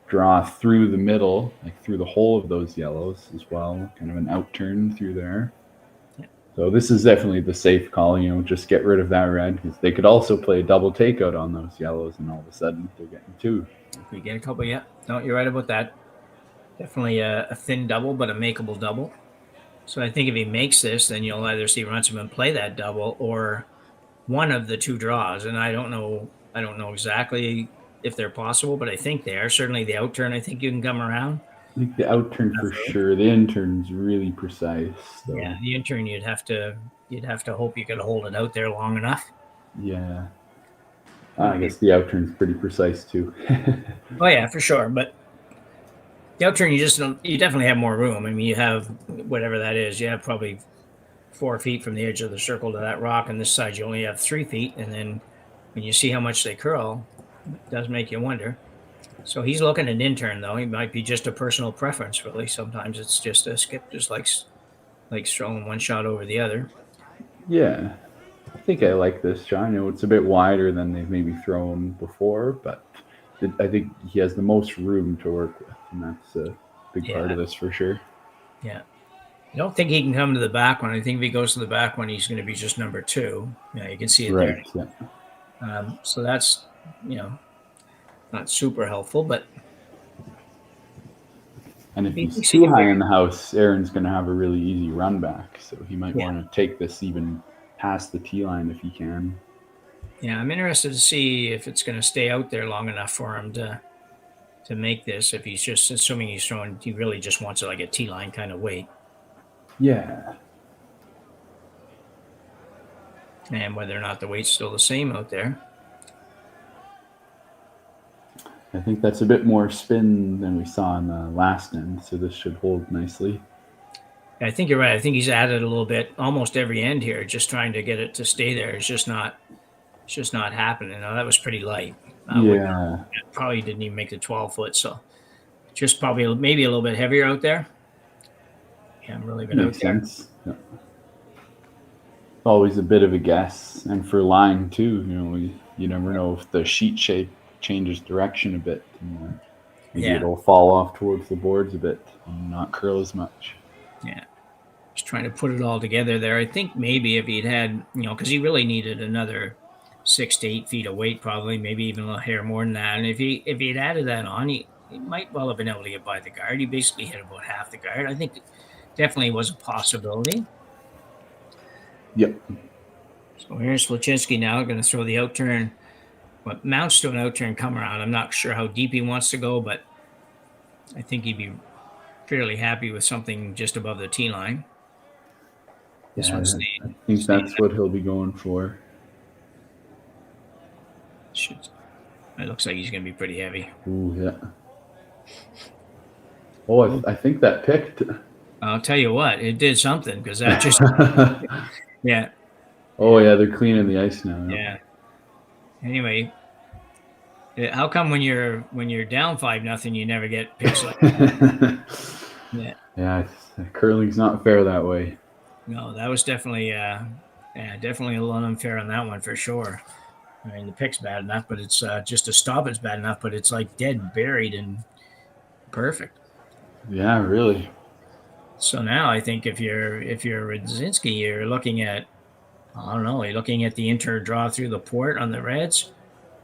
draw through the middle, like through the whole of those yellows as well, kind of an out turn through there. Yeah. So this is definitely the safe call, just get rid of that red, because they could also play a double takeout on those yellows, and all of a sudden they're getting 2. If we get a couple, yeah. No, you're right about that. Definitely a thin double, but a makeable double. So I think if he makes this, then you'll either see Runciman play that double or one of the 2 draws. And I don't know exactly if they're possible, but I think they are. Certainly the out turn, I think you can come around. I think the out turn for sure. The in turn's really precise. So. Yeah, the in turn you'd have to hope you could hold it out there long enough. Yeah. I guess the out turn's pretty precise too. Oh yeah, for sure. But the out turn, you definitely have more room. I mean, you have whatever that is. You have probably 4 feet from the edge of the circle to that rock, and this side you only have 3 feet. And then when you see how much they curl, it does make you wonder. So he's looking at intern, though. He might be just a personal preference, really. Sometimes it's just a skip just likes throwing one shot over the other. Yeah. I think I like this shot. It's a bit wider than they've maybe thrown before, but I think he has the most room to work with, and that's a big part of this for sure. Yeah. I don't think he can come to the back one. I think if he goes to the back one, he's going to be just number 2. Yeah, you can see it there. Yeah. So that's, not super helpful, but. And if he's too high in the house, Aaron's going to have a really easy run back. So he might want to take this even past the tee line if he can. Yeah, I'm interested to see if it's going to stay out there long enough for him to make this. If he's just assuming he's throwing, he really just wants it like a tee line kind of weight. Yeah. And whether or not the weight's still the same out there. I think that's a bit more spin than we saw in the last end, so this should hold nicely. I think you're right. I think he's added a little bit almost every end here, just trying to get it to stay there. It's just not happening. Now, that was pretty light. Probably didn't even make the 12-foot, so just probably maybe a little bit heavier out there. Yeah, I'm really been out there. Makes sense. Yeah. Always a bit of a guess, and for line too, you never know if the sheet shape changes direction a bit. Maybe it'll fall off towards the boards a bit and not curl as much. Yeah. Just trying to put it all together there. I think maybe if he'd had, because he really needed another 6 to 8 feet of weight, probably, maybe even a little hair more than that. And if he'd added that on, he might well have been able to get by the guard. He basically hit about half the guard. I think it definitely was a possibility. Yep. So here's Sluchinski now going to throw the outturn. What mounts to an outturn come around. I'm not sure how deep he wants to go, but I think he'd be fairly happy with something just above the tee line. This one's I think that's what he'll be going for. It looks like he's going to be pretty heavy. Ooh, yeah. Oh, I think that picked. I'll tell you what, it did something because that just yeah. Oh yeah, they're cleaning the ice now. Yeah. Anyway, how come when you're down 5-0 you never get picks like that? Yeah, curling's not fair that way. No, that was definitely definitely a little unfair on that one for sure. I mean, the pick's bad enough, but it's just to stop it's bad enough, but it's like dead buried and perfect. Yeah, really. So now I think if you're Runciman, you're looking at, I don't know, you're looking at the inter draw through the port on the Reds,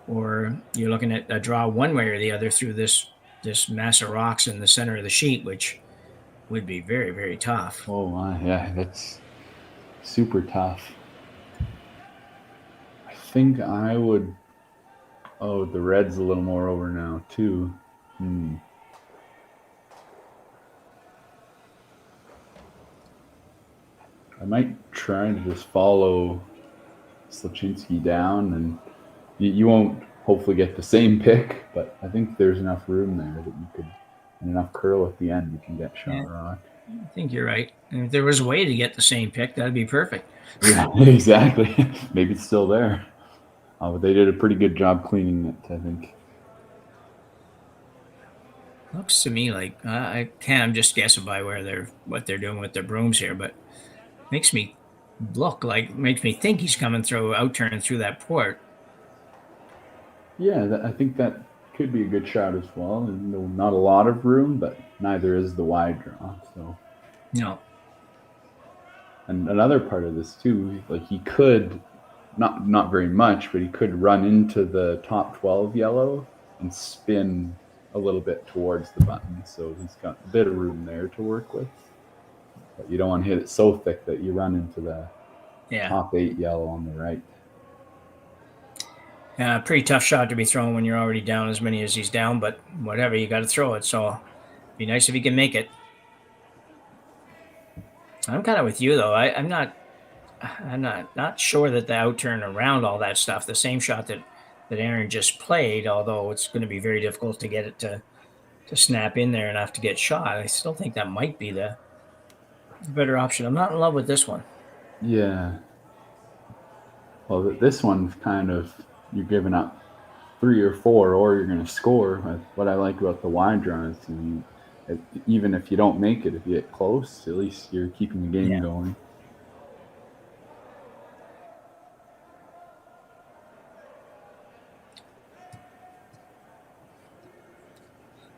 or you're looking at a draw one way or the other through this mass of rocks in the center of the sheet, which would be very, very tough. Oh my, yeah, that's super tough. I think I would. Oh, the Red's a little more over now too. I might try to just follow Sluchinski down, and you won't hopefully get the same pick, but I think there's enough room there that you could, and enough curl at the end, you can get shot rock. I think you're right. And if there was a way to get the same pick, that'd be perfect. Yeah, exactly. Maybe it's still there. But they did a pretty good job cleaning it, I think. Looks to me like I'm just guessing by what they're doing with their brooms here, but makes me think he's coming through outturn through that port. Yeah, I think that could be a good shot as well. And not a lot of room, but neither is the wide draw. So no. And another part of this too, like he could not very much, but he could run into the top 12 yellow and spin a little bit towards the button. So he's got a bit of room there to work with. But you don't want to hit it so thick that you run into the top 8 yellow on the right. Pretty tough shot to be thrown when you're already down as many as he's down, but whatever, you got to throw it. So it'd be nice if he can make it. I'm kind of with you though. I'm not sure that the outturn around all that stuff, the same shot that Aaron just played, although it's going to be very difficult to get it to snap in there enough to get shot. I still think that might be the better option. I'm not in love with this one. Yeah. Well, this one's kind of, you're giving up 3 or 4, or you're going to score. What I like about the wide draw is even if you don't make it, if you get close, at least you're keeping the game going.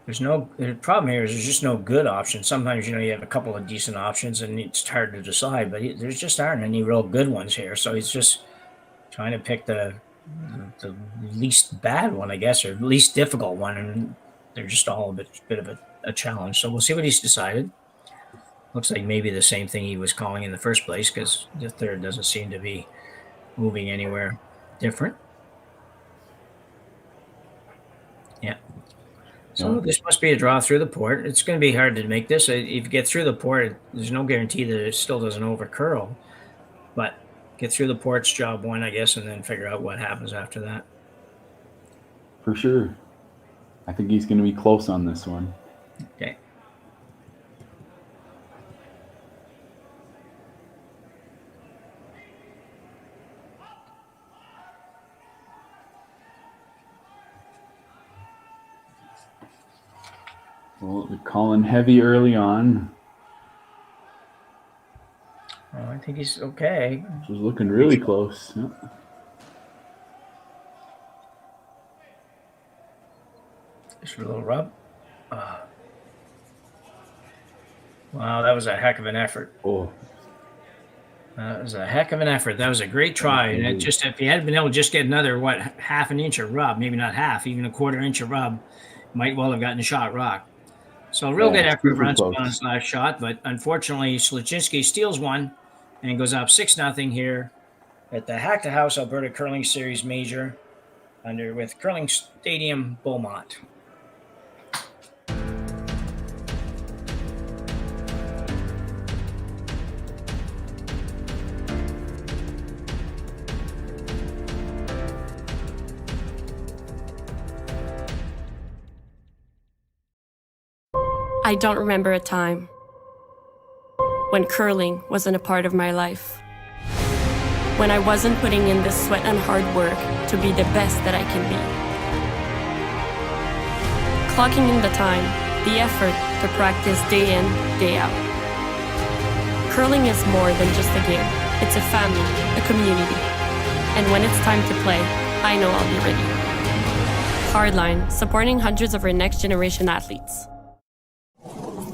The problem here is there's just no good option. Sometimes, you have a couple of decent options and it's hard to decide, but there just aren't any real good ones here. So he's just trying to pick the least bad one, I guess, or least difficult one. And they're just all a bit of a challenge. So we'll see what he's decided. Looks like maybe the same thing he was calling in the first place, because the third doesn't seem to be moving anywhere different. Yeah. So this must be a draw through the port. It's going to be hard to make this. If you get through the port, there's no guarantee that it still doesn't overcurl. But get through the port's job one, I guess, and then figure out what happens after that. For sure. I think he's going to be close on this one. Okay. Well, they're calling heavy early on. Well, I think he's okay. This was looking really close. Yeah. Just for a little rub. Wow, that was a heck of an effort. Oh. That was a heck of an effort. That was a great try. And it just, if he had been able to just get another, half an inch of rub, maybe not half, even a quarter inch of rub, might well have gotten a shot rock. So real good effort for Runciman on his last shot, but unfortunately Sluchinski steals one and goes up 6-0 here at the Hack2House Alberta Curling Series Major with Curling Stadium Beaumont. I don't remember a time when curling wasn't a part of my life. When I wasn't putting in the sweat and hard work to be the best that I can be. Clocking in the time, the effort to practice day in, day out. Curling is more than just a game. It's a family, a community. And when it's time to play, I know I'll be ready. Hardline, supporting hundreds of our next generation athletes.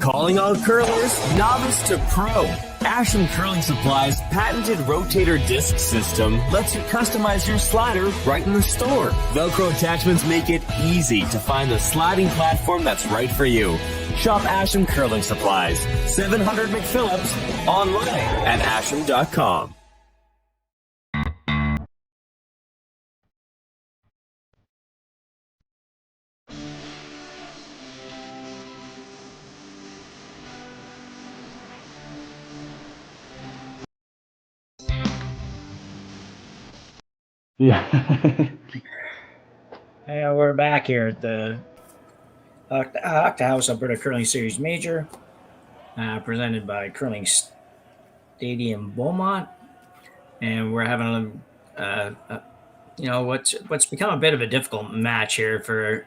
Calling all curlers, novice to pro. Asham Curling Supply's patented rotator disc system lets you customize your slider right in the store. Velcro attachments make it easy to find the sliding platform that's right for you. Shop Asham Curling Supplies, 700 McPhillips, online at asham.com. Yeah. And we're back here at the Hack2House Alberta Curling Series Major, presented by Curling Stadium Beaumont, and we're having what's become a bit of a difficult match here for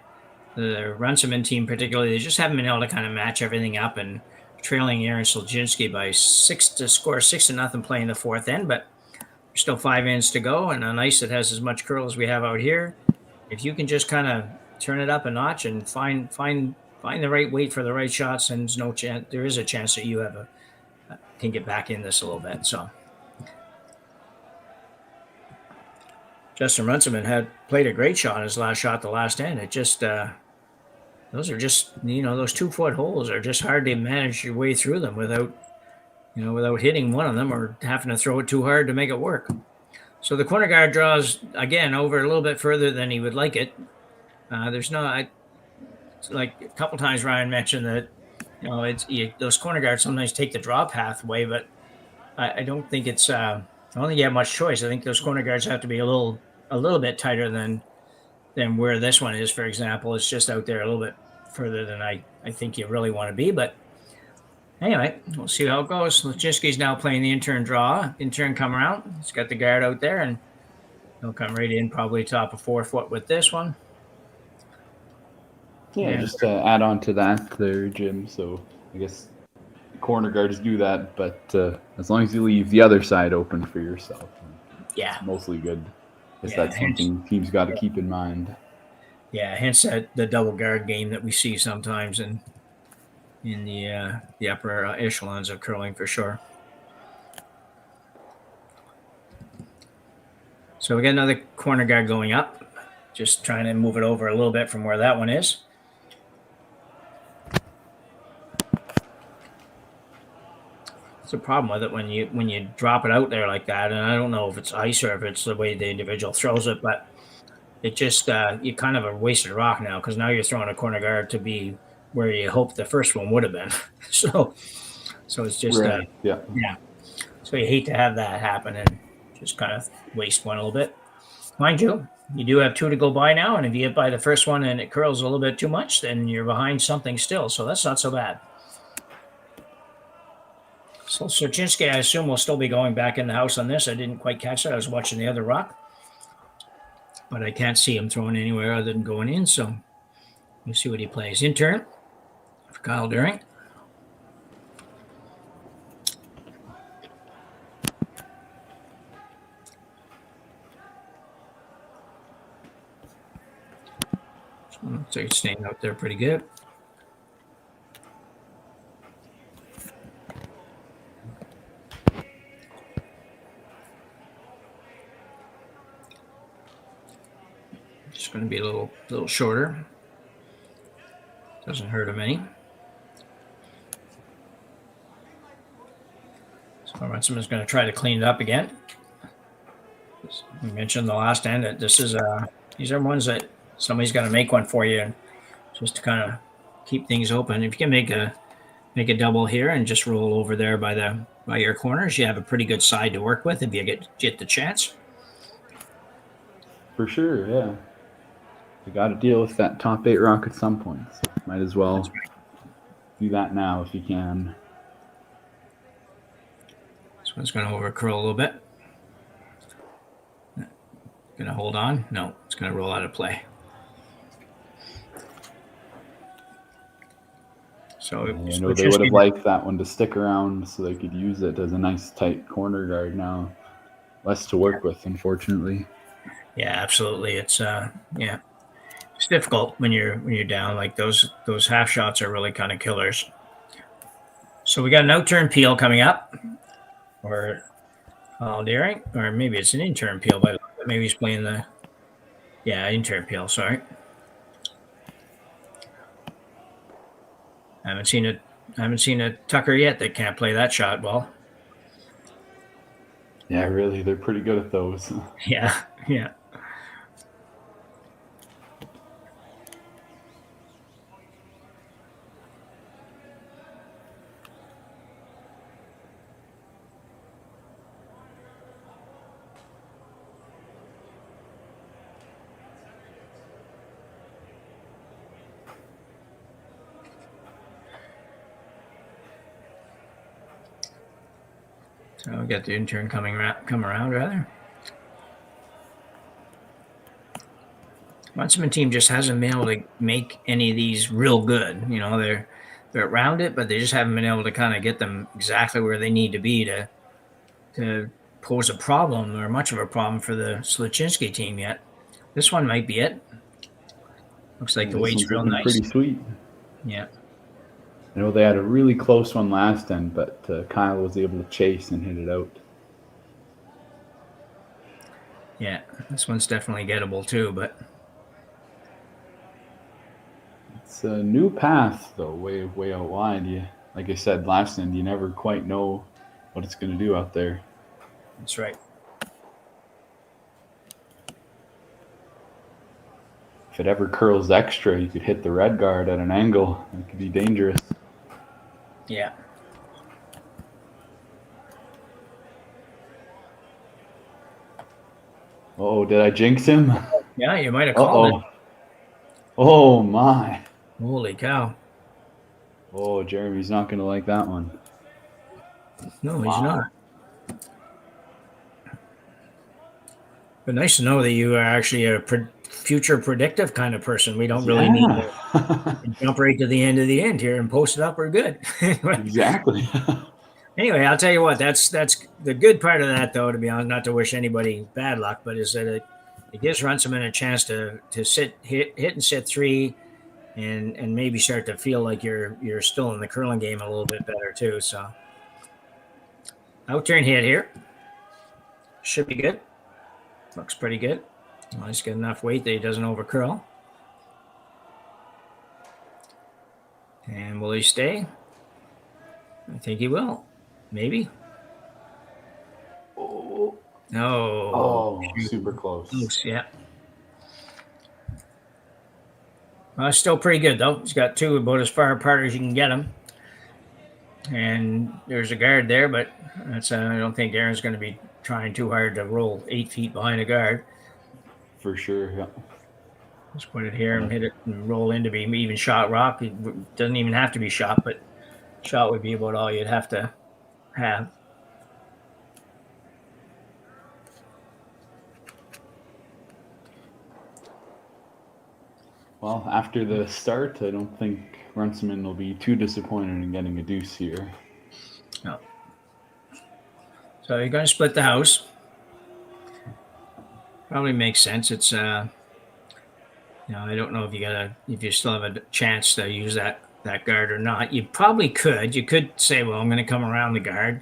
the Runciman team, particularly. They just haven't been able to kind of match everything up, and trailing Aaron Sluchinski by 6-0 playing the fourth end, but still 5 ends to go, and on ice that has as much curl as we have out here. If you can just kind of turn it up a notch and find the right weight for the right shots, and there is a chance that you can get back in this a little bit. So Justin Runciman played a great shot, his last shot, the last end. It just those are just, those 2-foot holes are just hard to manage your way through them without hitting one of them or having to throw it too hard to make it work. So the corner guard draws, again, over a little bit further than he would like it. Like a couple times Ryan mentioned that, those corner guards sometimes take the draw path away, but I don't think I don't think you have much choice. I think those corner guards have to be a little bit tighter than where this one is, for example. It's just out there a little bit further than I think you really want to be, but anyway, we'll see how it goes. Sluchinski's now playing the intern draw. Intern come around. He's got the guard out there, and he'll come right in, probably top of 4 foot with this one. Yeah, just to add on to that there, Jim. So I guess corner guards do that, but as long as you leave the other side open for yourself, Yeah. it's mostly good. Guess Yeah, that's something teams got to keep in mind. Yeah, hence the double guard game that we see sometimes in the upper echelons of curling for sure. So we got another corner guard going up. Just trying to move it over a little bit from where that one is. It's a problem with it when you drop it out there like that, and I don't know if it's ice or if it's the way the individual throws it, but it just you kind of a wasted rock now because now you're throwing a corner guard to be where you hope the first one would have been. so it's just Right. Yeah. So you hate to have that happen and just kind of waste one a little bit. Mind you, you do have 2 to go by now, and if you get by the first one and it curls a little bit too much, then you're behind something still. So that's not so bad. So Sluchinski, I assume, will still be going back in the house on this. I didn't quite catch that. I was watching the other rock, but I can't see him throwing anywhere other than going in. So we'll see what he plays. Intern for Kyle During. So it's staying out there pretty good. Just going to be a little shorter. Doesn't hurt him any. So Runciman's going to try to clean it up again. We mentioned the last end that this is these are ones that somebody's got to make one for you, just to kind of keep things open. If you can make a double here and just roll over there by your corners, you have a pretty good side to work with if you get the chance. For sure, yeah. You got to deal with that top 8 rock at some point. So might as well do that now if you can. This one's going to over curl a little bit. Going to hold on? No, it's going to roll out of play. So I know they would have liked that one to stick around so they could use it as a nice tight corner guard now. Less to work with, unfortunately. Yeah, absolutely. It's it's difficult when you're down. Like those half shots are really kind of killers. So we got an outturn peel coming up, or daring, or maybe it's an intern peel. But maybe he's playing the intern peel. Sorry, I haven't seen a Tucker yet that can't play that shot well. Yeah, really, they're pretty good at those. Yeah. So we got the intern come around rather. Runciman team just hasn't been able to make any of these real good. You know, they're around it, but they just haven't been able to kind of get them exactly where they need to be to pose a problem or much of a problem for the Sluchinski team yet. This one might be it. Looks like the weight's real nice. Pretty sweet. Yeah. I know they had a really close one last end, but Kyle was able to chase and hit it out. Yeah, this one's definitely gettable too, but it's a new path though, way out wide. Like I said last end, you never quite know what it's going to do out there. That's right. If it ever curls extra, you could hit the red guard at an angle. It could be dangerous. Yeah. Oh, did I jinx him? Yeah, you might have called it. Oh, my. Holy cow. Oh, Jeremy's not going to like that one. No, he's not. But nice to know that you are actually future predictive kind of person. We don't really need to jump right to the end here and post it up. We're good. Exactly. Anyway, I'll tell you what. That's the good part of that, though. To be honest, not to wish anybody bad luck, but is that it gives Runciman a chance to hit and sit three, and maybe start to feel like you're still in the curling game a little bit better too. So out turn hit here should be good. Looks pretty good. Well, he's got enough weight that he doesn't over curl. And will he stay? I think he will. Maybe. Oh. No. Oh, super close. Yeah. Well, it's still pretty good, though. He's got two about as far apart as you can get them. And there's a guard there, but that's I don't think Aaron's going to be trying too hard to roll 8 feet behind a guard. For sure, yeah. Just put it here and hit it and roll in to be even shot rock. It doesn't even have to be shot, but shot would be about all you'd have to have. Well, after the start, I don't think Runciman will be too disappointed in getting a deuce here. No. So you're going to split the house. Probably makes sense. It's I don't know if you still have a chance to use that guard or not. You probably could. You could say, well, I'm going to come around the guard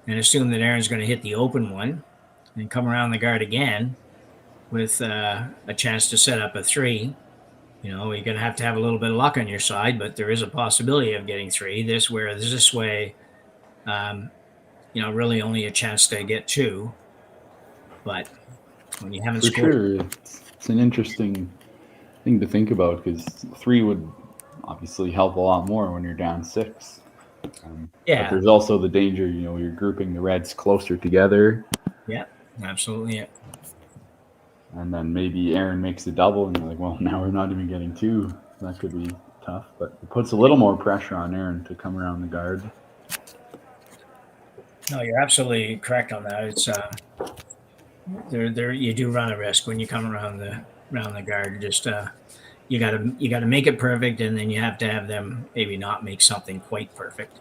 and assume that Aaron's going to hit the open one and come around the guard again with a chance to set up a three. You're going to have a little bit of luck on your side, but there is a possibility of getting three. This way, really only a chance to get two. But when you haven't scored, sure, it's an interesting thing to think about because three would obviously help a lot more when you're down 6. But there's also the danger, you're grouping the Reds closer together. Yeah, absolutely. Yeah. And then maybe Aaron makes a double, and you're like, well, now we're not even getting 2. That could be tough, but it puts a little more pressure on Aaron to come around the guard. No, you're absolutely correct on that. It's you do run a risk when you come around the guard. Just you gotta make it perfect, and then you have to have them maybe not make something quite perfect.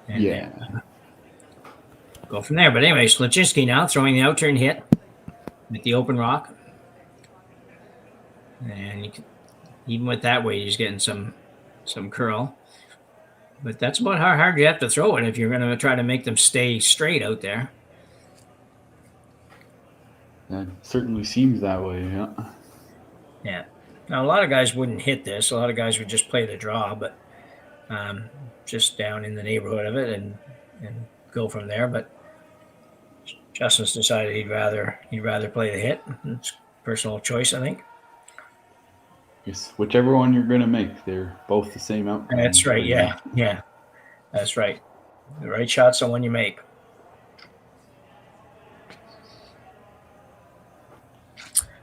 And then go from there. But anyway, Sluchinski now throwing the outturn hit with the open rock, and even with that weight, he's getting some curl. But that's about how hard you have to throw it if you're going to try to make them stay straight out there. That certainly seems that way, yeah. Yeah. Now, a lot of guys wouldn't hit this. A lot of guys would just play the draw, but just down in the neighborhood of it and go from there. But Justin's decided he'd rather play the hit. It's personal choice, I think. Yes, whichever one you're going to make, they're both the same outcome. That's right. Yeah, that's right. The right shot's the one you make.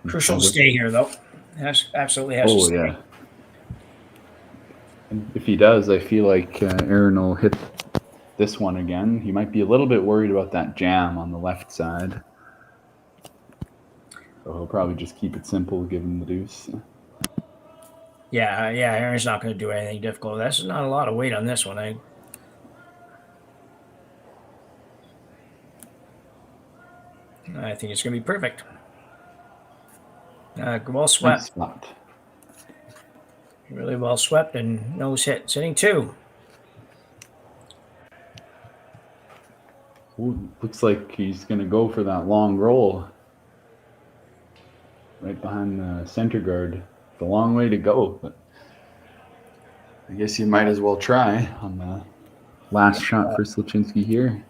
Crucial to stay here, though. Absolutely has to stay. Yeah. And if he does, I feel like Aaron will hit this one again. He might be a little bit worried about that jam on the left side. So he'll probably just keep it simple, give him the deuce. Yeah, Aaron's not going to do anything difficult. That's not a lot of weight on this one. I think it's going to be perfect. Well swept. Really well swept and nose hit. Sitting 2. Ooh, looks like he's going to go for that long roll right behind the center guard. It's a long way to go, but I guess you might as well try on the last shot for Sluchinski here.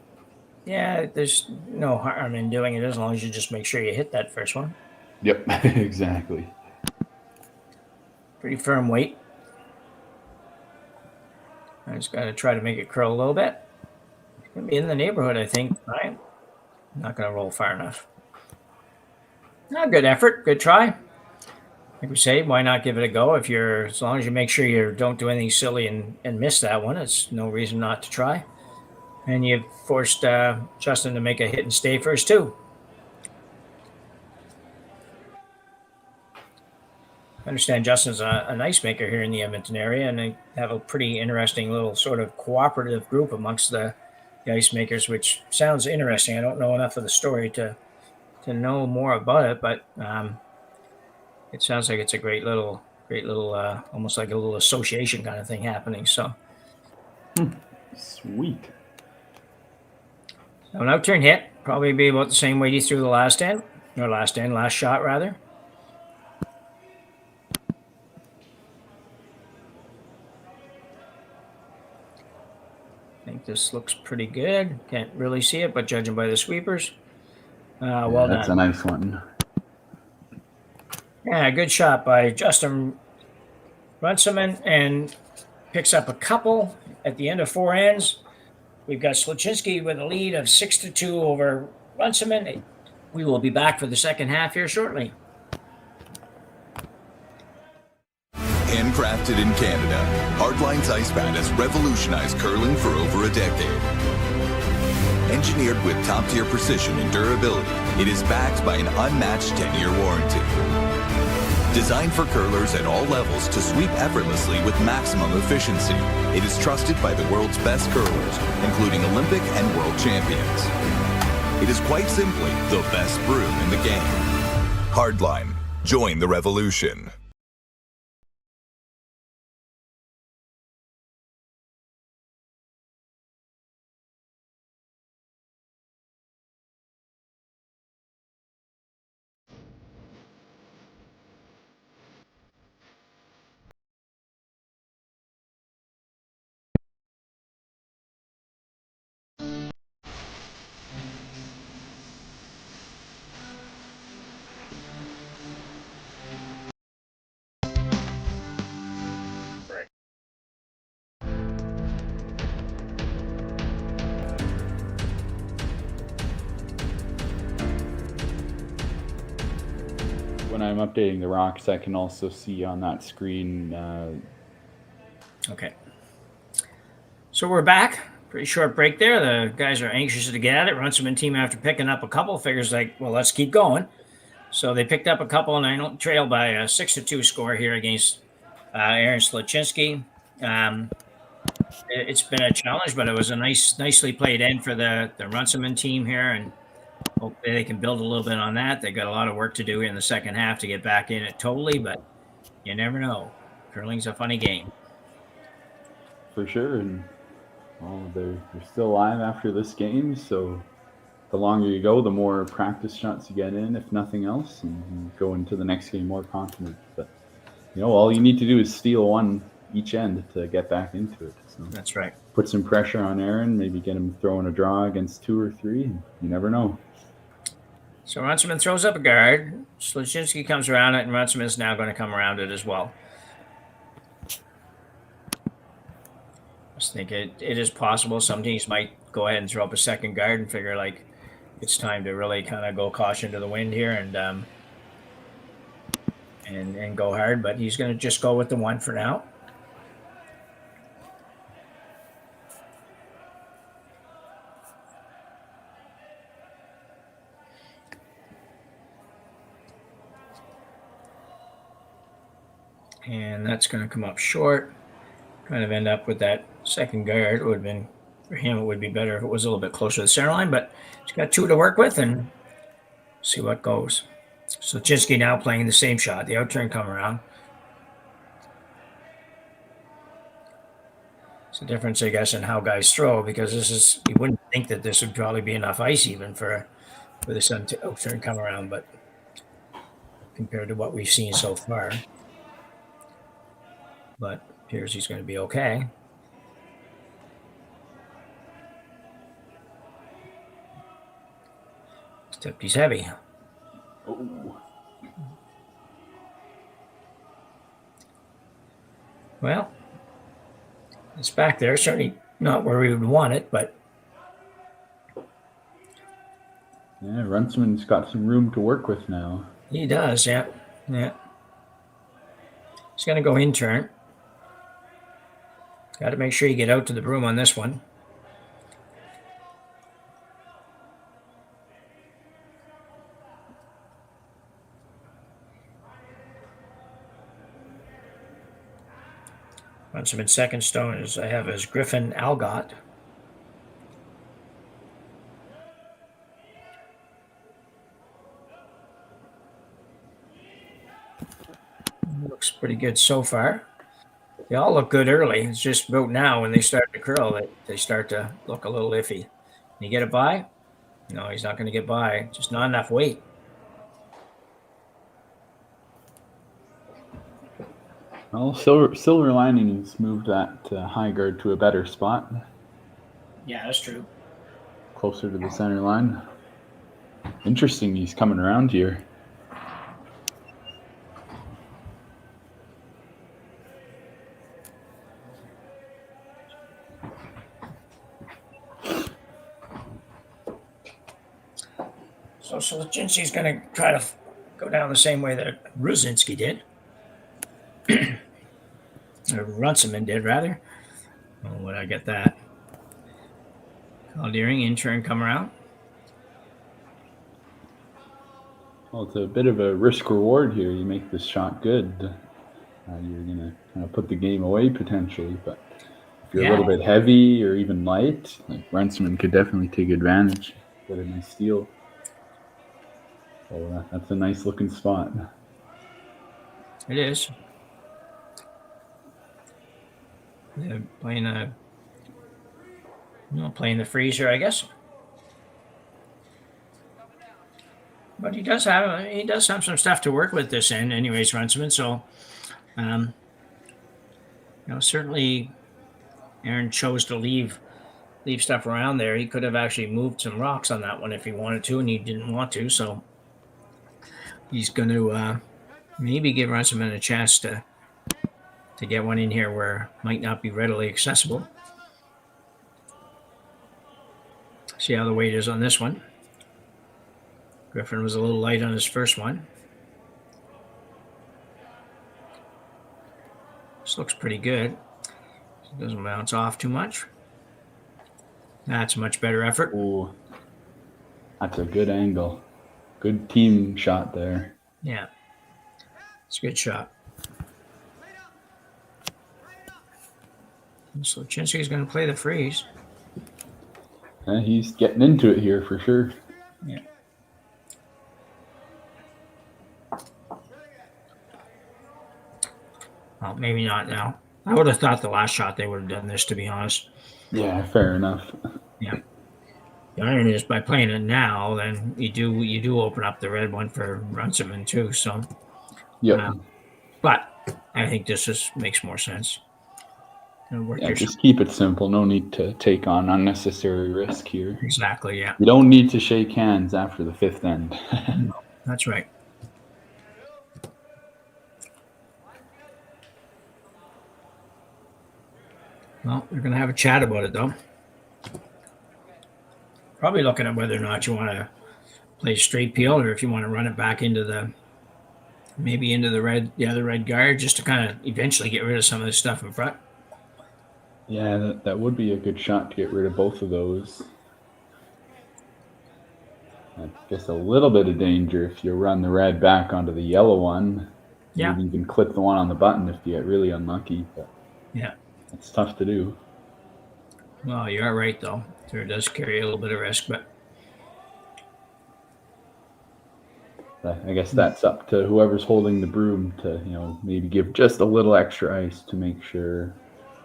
Yeah, there's no harm in doing it as long as you just make sure you hit that first one. Yep, exactly. Pretty firm weight. I just got to try to make it curl a little bit. It's going to be in the neighborhood, I think. Right? Not going to roll far enough. Good effort. Good try. Like we say, why not give it a go? As long as you make sure you don't do anything silly and miss that one, it's no reason not to try. And you've forced Justin to make a hit and stay first, too. I understand Justin's an ice maker here in the Edmonton area, and they have a pretty interesting little sort of cooperative group amongst the ice makers, which sounds interesting. I don't know enough of the story to know more about it, but it sounds like it's a great little, almost like a little association kind of thing happening. So, Sweet. so an out turn hit, probably be about the same weight he threw the last shot rather. I think this looks pretty good. Can't really see it, but judging by the sweepers, well That's done. a nice one. Yeah, good shot by Justin Runciman, and picks up a couple at the end of 4 ends. We've got Sluchinski with a lead of 6-2 over Runciman. We will be back for the second half here shortly. Handcrafted in Canada, Hardlines Ice Pad has revolutionized curling for over a decade. Engineered with top-tier precision and durability, it is backed by an unmatched 10-year warranty. Designed for curlers at all levels to sweep effortlessly with maximum efficiency, it is trusted by the world's best curlers, including Olympic and world champions. It is quite simply the best brew in the game. Hardline. Join the revolution. When I'm updating the rocks, I can also see on that screen. Okay. So we're back. Pretty short break there. The guys are anxious to get at it. Runciman team, after picking up a couple, figures like, well, let's keep going. So they picked up a couple, and I don't trail by a 6-2 score here against Aaron Sluchinski. It's been a challenge, but it was a nicely played end for the Runciman team here, and hopefully they can build a little bit on that. They got a lot of work to do in the second half to get back in it totally, but you never know. Curling's a funny game. For sure, and well, they're still alive after this game, so the longer you go, the more practice shots you get in, if nothing else, and go into the next game more confident. But all you need to do is steal one each end to get back into it. So that's right. Put some pressure on Aaron, maybe get him throwing a draw against 2 or 3. And you never know. So Runciman throws up a guard. Sluchinski comes around it, and Runciman is now going to come around it as well. I just think it is possible. Some teams might go ahead and throw up a second guard and figure like it's time to really kind of go caution to the wind here and go hard. But he's going to just go with the one for now. And that's going to come up short. Kind of end up with that second guard. It would have been, for him, it would be better if it was a little bit closer to the center line, but he's got 2 to work with and see what goes. So Sluchinski now playing the same shot. The outturn come around. It's a difference, I guess, in how guys throw, because you wouldn't think that this would probably be enough ice even for this outturn come around, but compared to what we've seen so far. But appears he's going to be okay. Except he's heavy. Oh. Well, it's back there. Certainly not where we would want it, but Yeah, Runciman's got some room to work with now. he does, yeah. He's going to go in turn. Got to make sure you get out to the broom on this one. Runciman second stone is I have as Griffin Algot. Looks pretty good so far. They all look good early. It's just about now when they start to curl that they start to look a little iffy. Can you get it by? No, he's not going to get by. Just not enough weight. Well, silver linings moved that high guard to a better spot. Yeah, that's true. Closer to the center line. Interesting, he's coming around here. So Sluchinski's going to try to go down the same way that Runciman did. Or Runciman did, rather. Oh, would I get that? Calgary in turn come around. Well, it's a bit of a risk reward here. You make this shot good, you're going to kind of put the game away potentially. But if you're a little bit heavy or even light, like Runciman could definitely take advantage. Get a nice steal. So that's a nice looking spot. It is. They're playing the freezer, I guess. But he does have some stuff to work with this end, anyways, Runciman. So, certainly, Aaron chose to leave stuff around there. He could have actually moved some rocks on that one if he wanted to, and he didn't want to. So, he's going to maybe give Runciman a chance to get one in here where it might not be readily accessible. See how the weight is on this one. Griffin was a little light on his first one. This looks pretty good. It doesn't bounce off too much. That's a much better effort. Ooh, that's a good angle. Good team shot there. Yeah. It's a good shot. So Sluchinski's going to play the freeze. He's getting into it here for sure. Yeah. Well, maybe not now. I would have thought the last shot they would have done this, to be honest. Yeah, fair enough. Yeah. The irony is by playing it now, then you do open up the red one for Runciman too. So, yeah. But I think this makes more sense. Just keep it simple. No need to take on unnecessary risk here. Exactly, yeah. You don't need to shake hands after the fifth end. No, that's right. Well, we're going to have a chat about it, though. Probably looking at whether or not you want to play straight peel or if you want to run it back into the other red guard just to kind of eventually get rid of some of this stuff in front. Yeah, that would be a good shot to get rid of both of those. I guess a little bit of danger if you run the red back onto the yellow one. Yeah. Maybe you can clip the one on the button if you get really unlucky. But yeah. It's tough to do. Well, you are right, though. There does carry a little bit of risk, but I guess that's up to whoever's holding the broom to, maybe give just a little extra ice to make sure,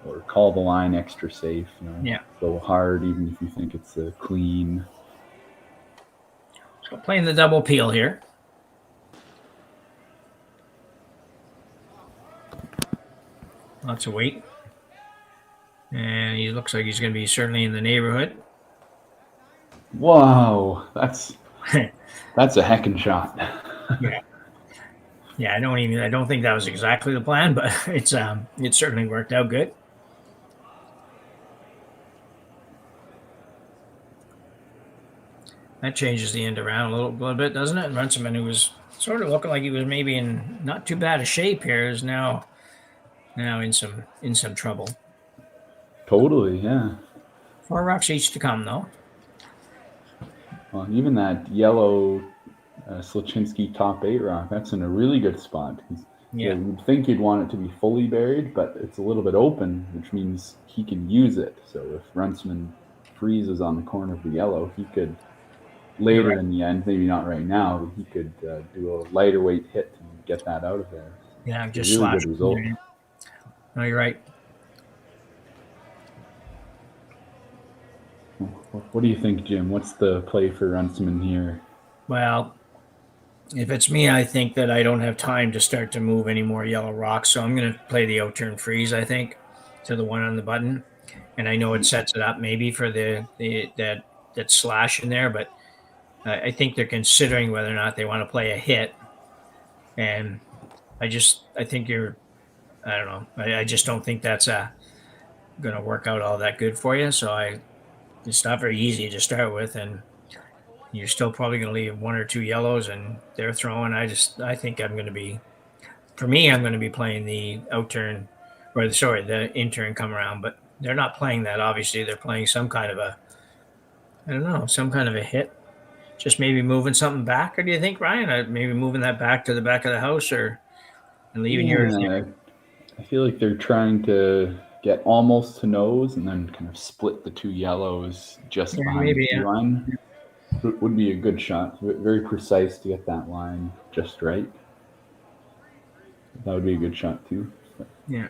or call the line extra safe. Yeah. Go hard even if you think it's clean. So playing the double peel here. Lots of weight. And he looks like he's going to be certainly in the neighborhood. Wow, that's a heckin' shot. Yeah. Yeah, I don't think that was exactly the plan, but it certainly worked out good. That changes the end around a little bit, doesn't it? And Runciman, who was sort of looking like he was maybe in not too bad a shape here, is now in some trouble. Totally, yeah. 4 rocks each to come, though. Well, even that yellow Sluchinski top 8 rock, that's in a really good spot. Yeah. you'd think you'd want it to be fully buried, but it's a little bit open, which means he can use it. So if Runciman freezes on the corner of the yellow, he could later in the end, maybe not right now, but he could do a lighter weight hit and get that out of there. Yeah, It's just a really slash. good result. No, you're right. What do you think, Jim? What's the play for Runciman here? Well, if it's me, I think that I don't have time to start to move any more yellow rocks, so I'm going to play the outturn freeze, I think, to the one on the button. And I know it sets it up maybe for that slash in there, but I think they're considering whether or not they want to play a hit. And I think I don't know. I just don't think that's going to work out all that good for you. So it's not very easy to start with, and you're still probably going to leave one or two yellows, and they're throwing. I think I'm going to be playing the outturn, the in-turn come around, but they're not playing that. Obviously, they're playing some kind of some kind of a hit. Just maybe moving something back, or do you think, Ryan? Maybe moving that back to the back of the house, and leaving yours there? I feel like they're trying to get almost to nose and then kind of split the two yellows just behind the tee line. It would be a good shot. Very precise to get that line just right. That would be a good shot too. But yeah,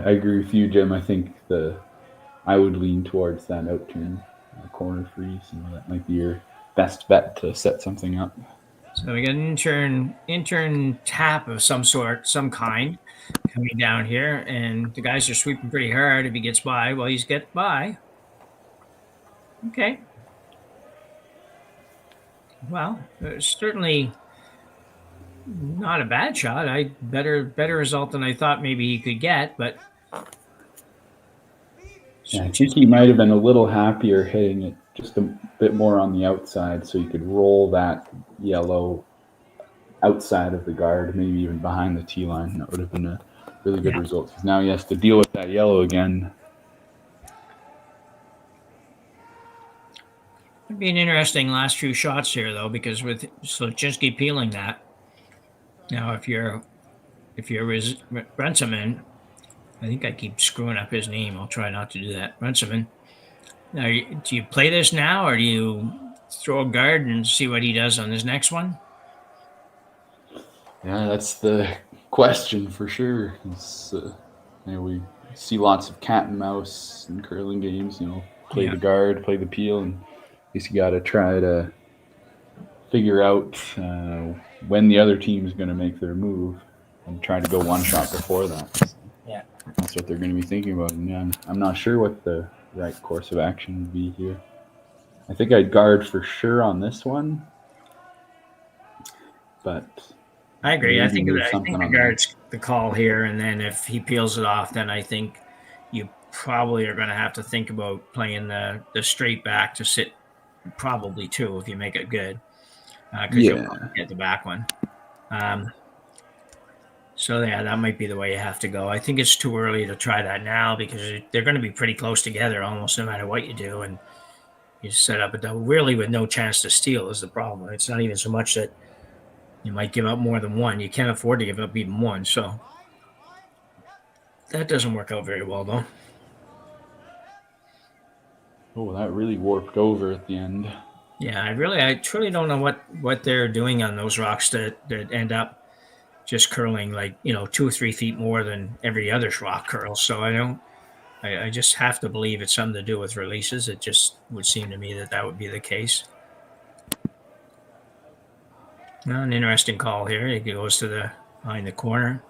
I agree with you, Jim. I think I would lean towards that outturn, corner freeze. That might be your best bet to set something up. So we got an intern tap of some sort, some kind, coming down here, and the guys are sweeping pretty hard. If he gets by, well, he's get by. Okay. Well, certainly not a bad shot. Better result than I thought maybe he could get, but yeah, I think he might have been a little happier hitting it just a bit more on the outside, so you could roll that yellow outside of the guard, maybe even behind the tee line. That would have been a really good result, because now he has to deal with that yellow again. It'd be an interesting last few shots here, though, because with Sluchinski peeling that, now if you're Runciman, I think I keep screwing up his name. I'll try not to do that. Runciman. Now, do you play this now, or do you throw a guard and see what he does on his next one? Yeah, that's the question for sure. We see lots of cat and mouse in curling games. Play the guard, play the peel, and I guess you got to try to figure out when the other team is going to make their move and try to go one shot before that. So yeah, that's what they're going to be thinking about. And I'm not sure what the right course of action would be here. I think I'd guard for sure on this one, but I agree. I think the guard's the call here, and then if he peels it off, then I think you probably are going to have to think about playing the straight back to sit, probably two if you make it good, because you'll get the back one. So that might be the way you have to go. I think it's too early to try that now, because they're going to be pretty close together almost no matter what you do, and you set up a double really with no chance to steal is the problem. It's not even so much that you might give up more than one. You can't afford to give up even one, so that doesn't work out very well, though. Oh, that really warped over at the end. Yeah, I truly don't know what they're doing on those rocks that end up just curling 2 or 3 feet more than every other rock curls. So I just have to believe it's something to do with releases. It just would seem to me that would be the case. Well, an interesting call here. He goes to behind the corner.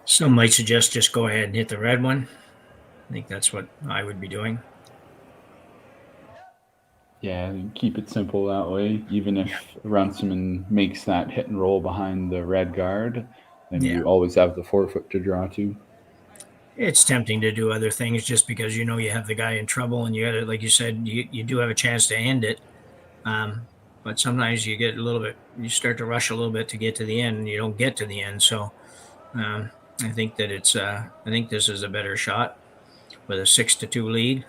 Some might suggest just go ahead and hit the red one. I think that's what I would be doing. Yeah, keep it simple that way. Even if Runciman makes that hit and roll behind the red guard, then you always have the 4-foot to draw to. It's tempting to do other things just because you have the guy in trouble, and you got to, like you said, you do have a chance to end it. But sometimes you get you start to rush a little bit to get to the end, and you don't get to the end. So I think that I think this is a better shot with a 6-2 lead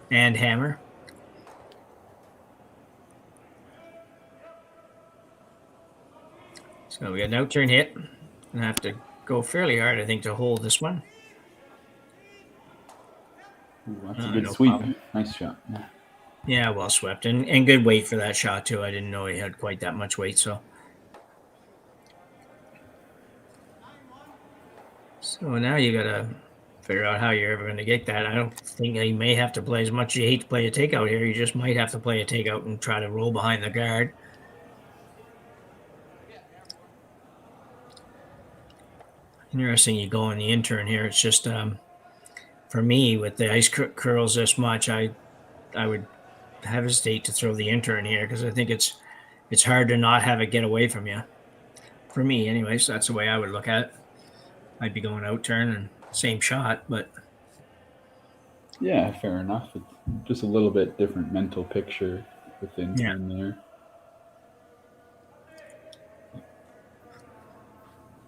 and hammer. So we got an out turn hit. And have to go fairly hard, I think, to hold this one. Ooh, that's a good sweep. Problem. Nice shot. Yeah, well swept. And good weight for that shot, too. I didn't know he had quite that much weight, so. So now you got to figure out how you're ever going to get that. I don't think you may have to play as much. You hate to play a takeout here. You just might have to play a takeout and try to roll behind the guard. Interesting you go on the intern here. It's just, for me, with the ice curls this much, I would hesitate to throw the intern here because I think it's hard to not have it get away from you. For me, anyways, that's the way I would look at it. I'd be going out turn and same shot, but yeah, fair enough. It's just a little bit different mental picture within there.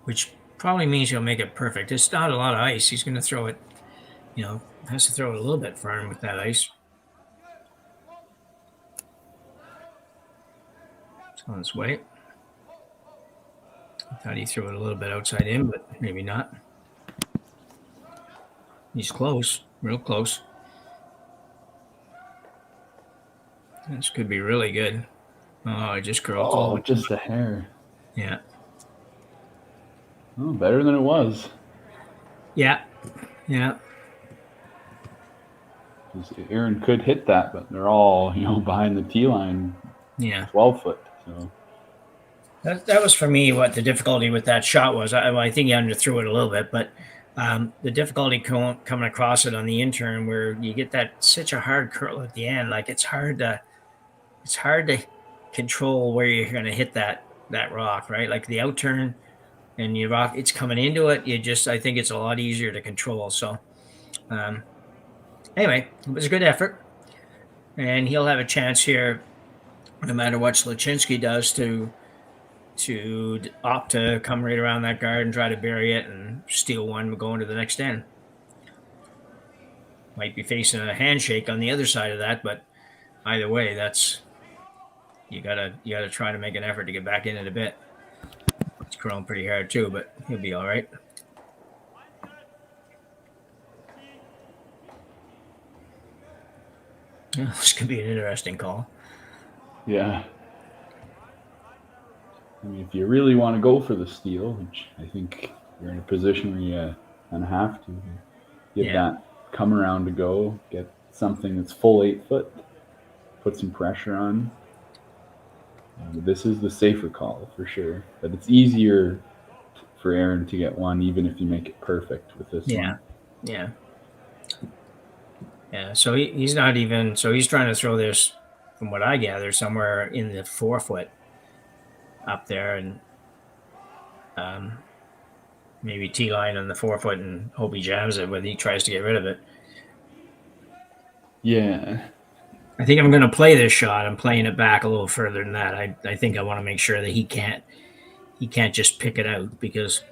Which probably means he'll make it perfect. It's not a lot of ice. He's going to throw it, has to throw it a little bit firm with that ice. It's on its way. I thought he threw it a little bit outside in, but maybe not. He's close, real close. This could be really good. Oh, I just curled. Oh, just a hair. Yeah. Oh, better than it was. Yeah. Aaron could hit that, but they're all, behind the tee line. Yeah. 12 foot. So. That was for me what the difficulty with that shot was. I think he underthrew it a little bit, but the difficulty coming across it on the intern where you get that such a hard curl at the end, like it's hard to control where you're going to hit that rock, right? Like the out turn and you rock, it's coming into it. I think it's a lot easier to control. So anyway, it was a good effort, and he'll have a chance here, no matter what Sluchinski does, to opt to come right around that guard and try to bury it and steal one going to the next end. Might be facing a handshake on the other side of that, but either way, you gotta try to make an effort to get back in it a bit. It's curling pretty hard too, but he'll be all right. Yeah, this could be an interesting call. Yeah. I mean, if you really want to go for the steal, which I think you're in a position where you kind of have to get that come around to go, get something that's full 8 foot, put some pressure on. This is the safer call for sure, but it's easier for Aaron to get one, even if you make it perfect with this one. Yeah. So he's not even. So he's trying to throw this, from what I gather, somewhere in the 4 foot. Up there, and maybe tee line on the 4 foot and hope he jams it when he tries to get rid of it. Yeah. I think I'm going to play this shot. I'm playing it back a little further than that. I think I want to make sure that he can't just pick it out, because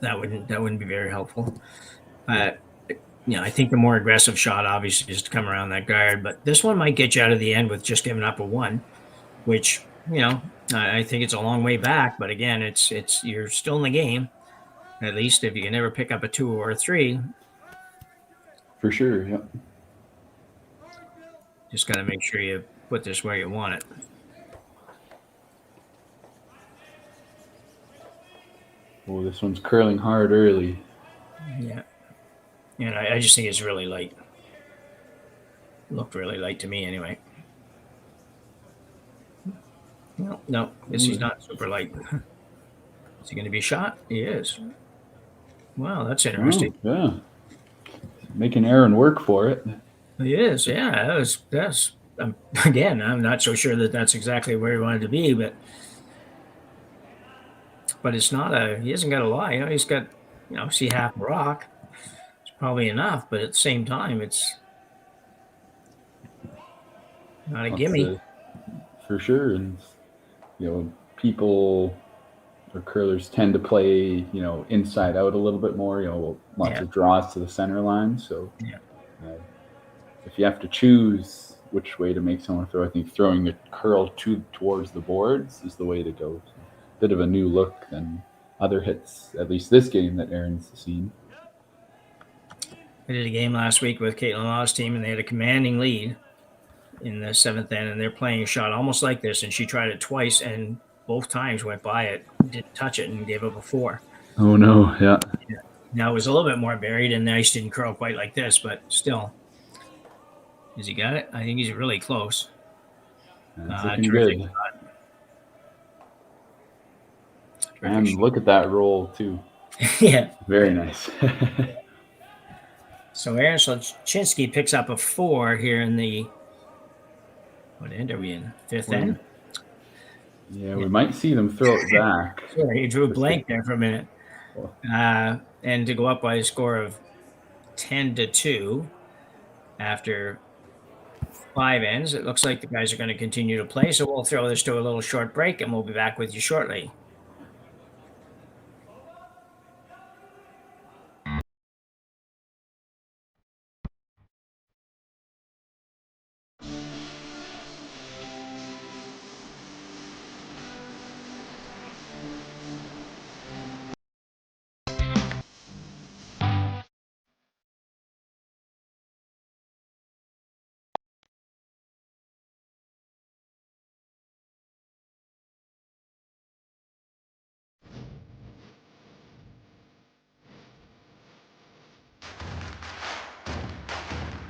that wouldn't be very helpful. I think the more aggressive shot obviously is to come around that guard, but this one might get you out of the end with just giving up a 1, which, I think it's a long way back, but again, it's you're still in the game. At least if you can never pick up a 2 or a 3. For sure, yep. Just got to make sure you put this where you want it. Oh, this one's curling hard early. Yeah. And I just think it's really light. Looked really light to me anyway. No, this is not super light. Is he going to be shot? He is. Wow, that's interesting. Oh, yeah. Making Aaron work for it. He is, yeah. That's again, I'm not so sure that that's exactly where he wanted to be, but it's not he hasn't got a lie. He's got, see half a rock. It's probably enough, but at the same time, it's not a gimme. For sure. And people or curlers tend to play, inside out a little bit more, lots of draws to the center line. So if you have to choose which way to make someone throw, I think throwing the curl towards the boards is the way to go. bit of a new look than other hits, at least this game that Aaron's seen. I did a game last week with Caitlin Law's team, and they had a commanding lead in the 7th end, and they're playing a shot almost like this, and she tried it twice, and both times went by it, didn't touch it, and gave up a 4. Oh, no, yeah. Now it was a little bit more buried, and the ice didn't curl quite like this, but still. Has he got it? I think he's really close. That's looking good. Shot. And look at that roll, too. Yeah. Very nice. So Aaron Sluchinski picks up a 4 here in the, what end are we in? 5th end? Yeah, we might see them throw it back. Sorry, he drew a blank there for a minute. And to go up by a score of 10-2 after 5 ends, it looks like the guys are going to continue to play. So we'll throw this to a little short break, and we'll be back with you shortly.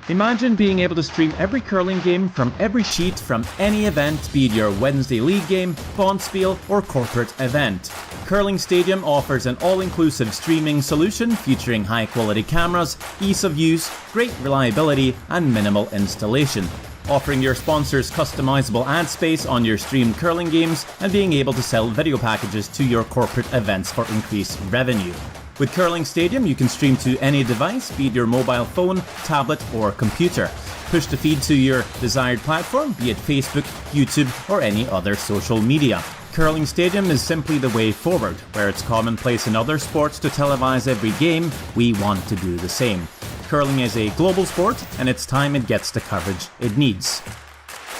Imagine being able to stream every curling game from every sheet from any event, be it your Wednesday league game, bonspiel, or corporate event. Curling Stadium offers an all-inclusive streaming solution featuring high-quality cameras, ease of use, great reliability, and minimal installation. Offering your sponsors customizable ad space on your streamed curling games and being able to sell video packages to your corporate events for increased revenue. With Curling Stadium, you can stream to any device, be it your mobile phone, tablet, or computer. Push the feed to your desired platform, be it Facebook, YouTube, or any other social media. Curling Stadium is simply the way forward. Where it's commonplace in other sports to televise every game, we want to do the same. Curling is a global sport, and it's time it gets the coverage it needs.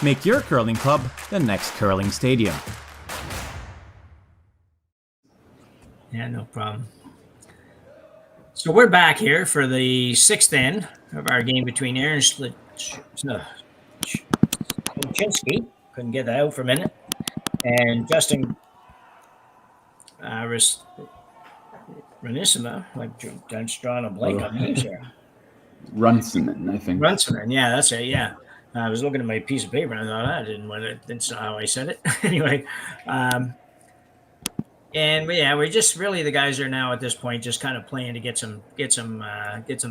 Make your curling club the next Curling Stadium. Yeah, no problem. So we're back here for the 6th end of our game between Aaron Sluchinski, couldn't get that out for a minute, and Justin Runciman. I'm just drawing a blank on names here. Runciman, I think. Runciman, yeah, that's it, yeah. I was looking at my piece of paper and I thought, that's not how I said it. Anyway, and yeah, we're just really, the guys are now at this point just kind of playing to get some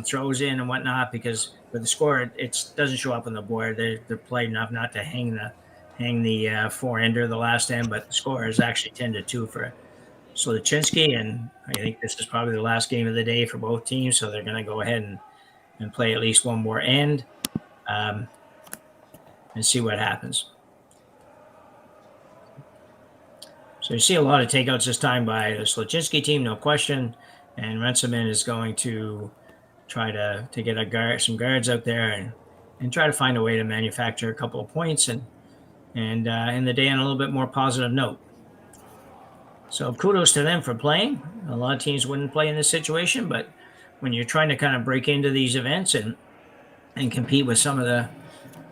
throws in and whatnot, because with the score it doesn't show up on the board. They're played enough not to hang the 4-ender the last end, but the score is actually 10-2 for Sluchinski, and I think this is probably the last game of the day for both teams, so they're going to go ahead and play at least one more end, and see what happens. So you see a lot of takeouts this time by the Sluchinski team, no question. And Runciman is going to try to get some guards out there and try to find a way to manufacture a couple of points and end the day on a little bit more positive note. So kudos to them for playing. A lot of teams wouldn't play in this situation, but when you're trying to kind of break into these events and compete with some of the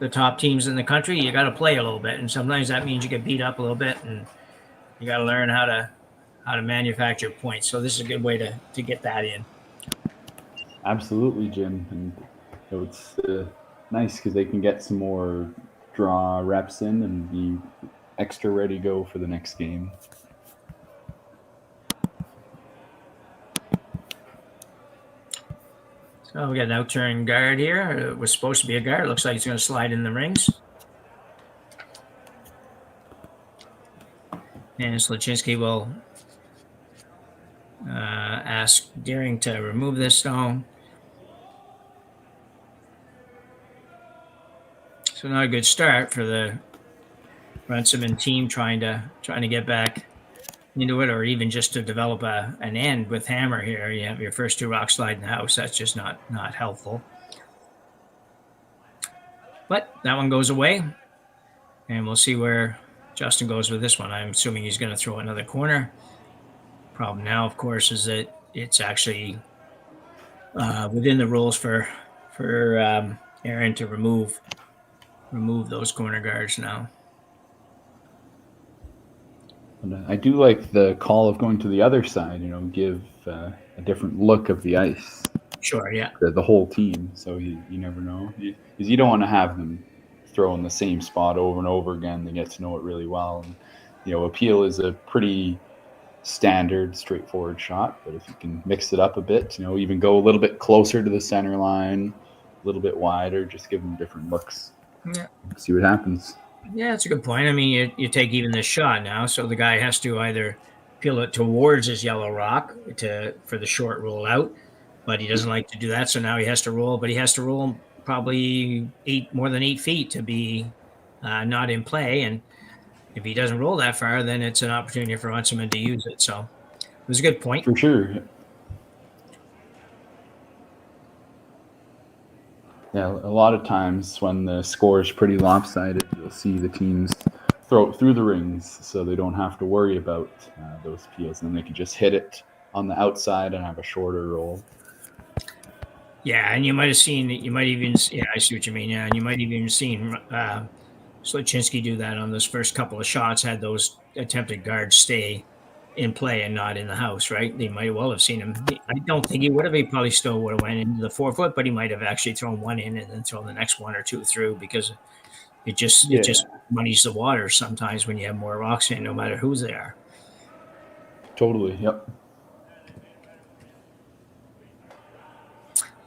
top teams in the country, you got to play a little bit. And sometimes that means you get beat up a little bit, and you got to learn how to manufacture points. So this is a good way to get that in. Absolutely, Jim. And it's nice because they can get some more draw reps in and be extra ready to go for the next game. So we got an out-turn guard here. It was supposed to be a guard. It looks like it's going to slide in the rings. And Sluchinski will ask Deering to remove this stone. So not a good start for the Runciman team trying to get back into it, or even just to develop an end with hammer here. You have your first 2 rock slide in the house. That's just not helpful. But that one goes away, and we'll see where Justin goes with this one. I'm assuming he's going to throw another corner. Problem now, of course, is that it's actually within the rules for Aaron to remove those corner guards now. I do like the call of going to the other side, give a different look of the ice. Sure, yeah. The whole team, so you never know. Because you don't want to have them throw in the same spot over and over again. They get to know it really well. And, appeal is a pretty standard, straightforward shot, but if you can mix it up a bit, even go a little bit closer to the center line, a little bit wider, just give them different looks. Yeah. See what happens. Yeah, that's a good point. I mean, you take even this shot now, so the guy has to either peel it towards his yellow rock for the short roll out, but he doesn't like to do that, so now he has to roll, but he has to roll probably more than 8 feet to be not in play, and if he doesn't roll that far, then it's an opportunity for Runciman to use it, so it was a good point. For sure. Yeah, a lot of times when the score is pretty lopsided, you'll see the teams throw it through the rings so they don't have to worry about those peels, and then they can just hit it on the outside and have a shorter roll. Yeah, and you might have seen, I see what you mean, yeah, and you might have even seen Sluchinski do that on those first couple of shots, had those attempted guards stay in play and not in the house, right? They might well have seen him. I don't think he would have. He probably still would have went into the 4 foot, but he might have actually thrown one in and then thrown the next one or two through, because it just muddies the water sometimes when you have more rocks in, no matter whose they are. Totally, yep.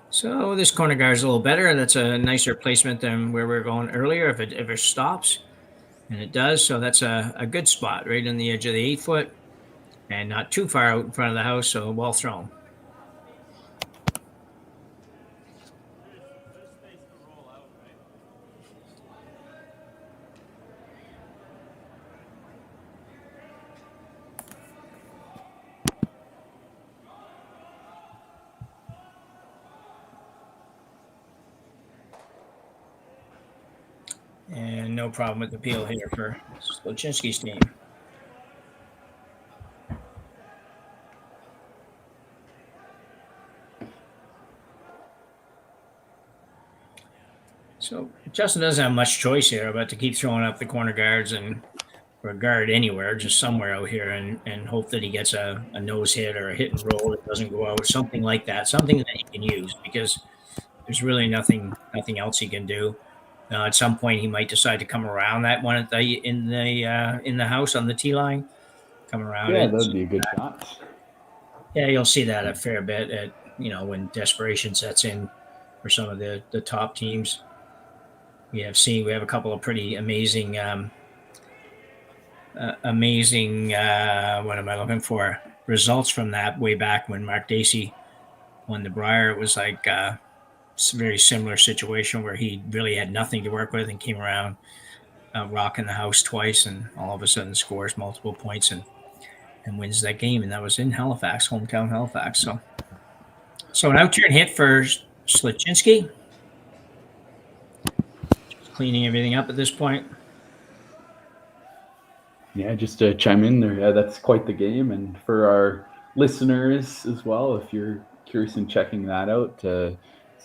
So this corner guard is a little better. That's a nicer placement than where we were going earlier if it stops. And it does, so that's a good spot right on the edge of the 8 foot and not too far out in front of the house, so well thrown. And no problem with the peel here for Sluchinski's team. So Justin doesn't have much choice here but to keep throwing up the corner guards or a guard anywhere, just somewhere out here, and hope that he gets a nose hit or a hit and roll that doesn't go out, something like that, something that he can use, because there's really nothing else he can do. At some point, he might decide to come around that one in the house on the tee line. Come around. Yeah, that'd be a good shot. Yeah, you'll see that a fair bit when desperation sets in for some of the top teams. We have a couple of pretty amazing. What am I looking for? Results from that way back when Mark Dacey won the Brier. It was like a very similar situation where he really had nothing to work with and came around rocking the house twice, and all of a sudden scores multiple points and wins that game. And that was in Halifax, hometown Halifax. So an out-turn hit for Sluchinski. Just cleaning everything up at this point. Yeah, just to chime in there, that's quite the game. And for our listeners as well, if you're curious in checking that out,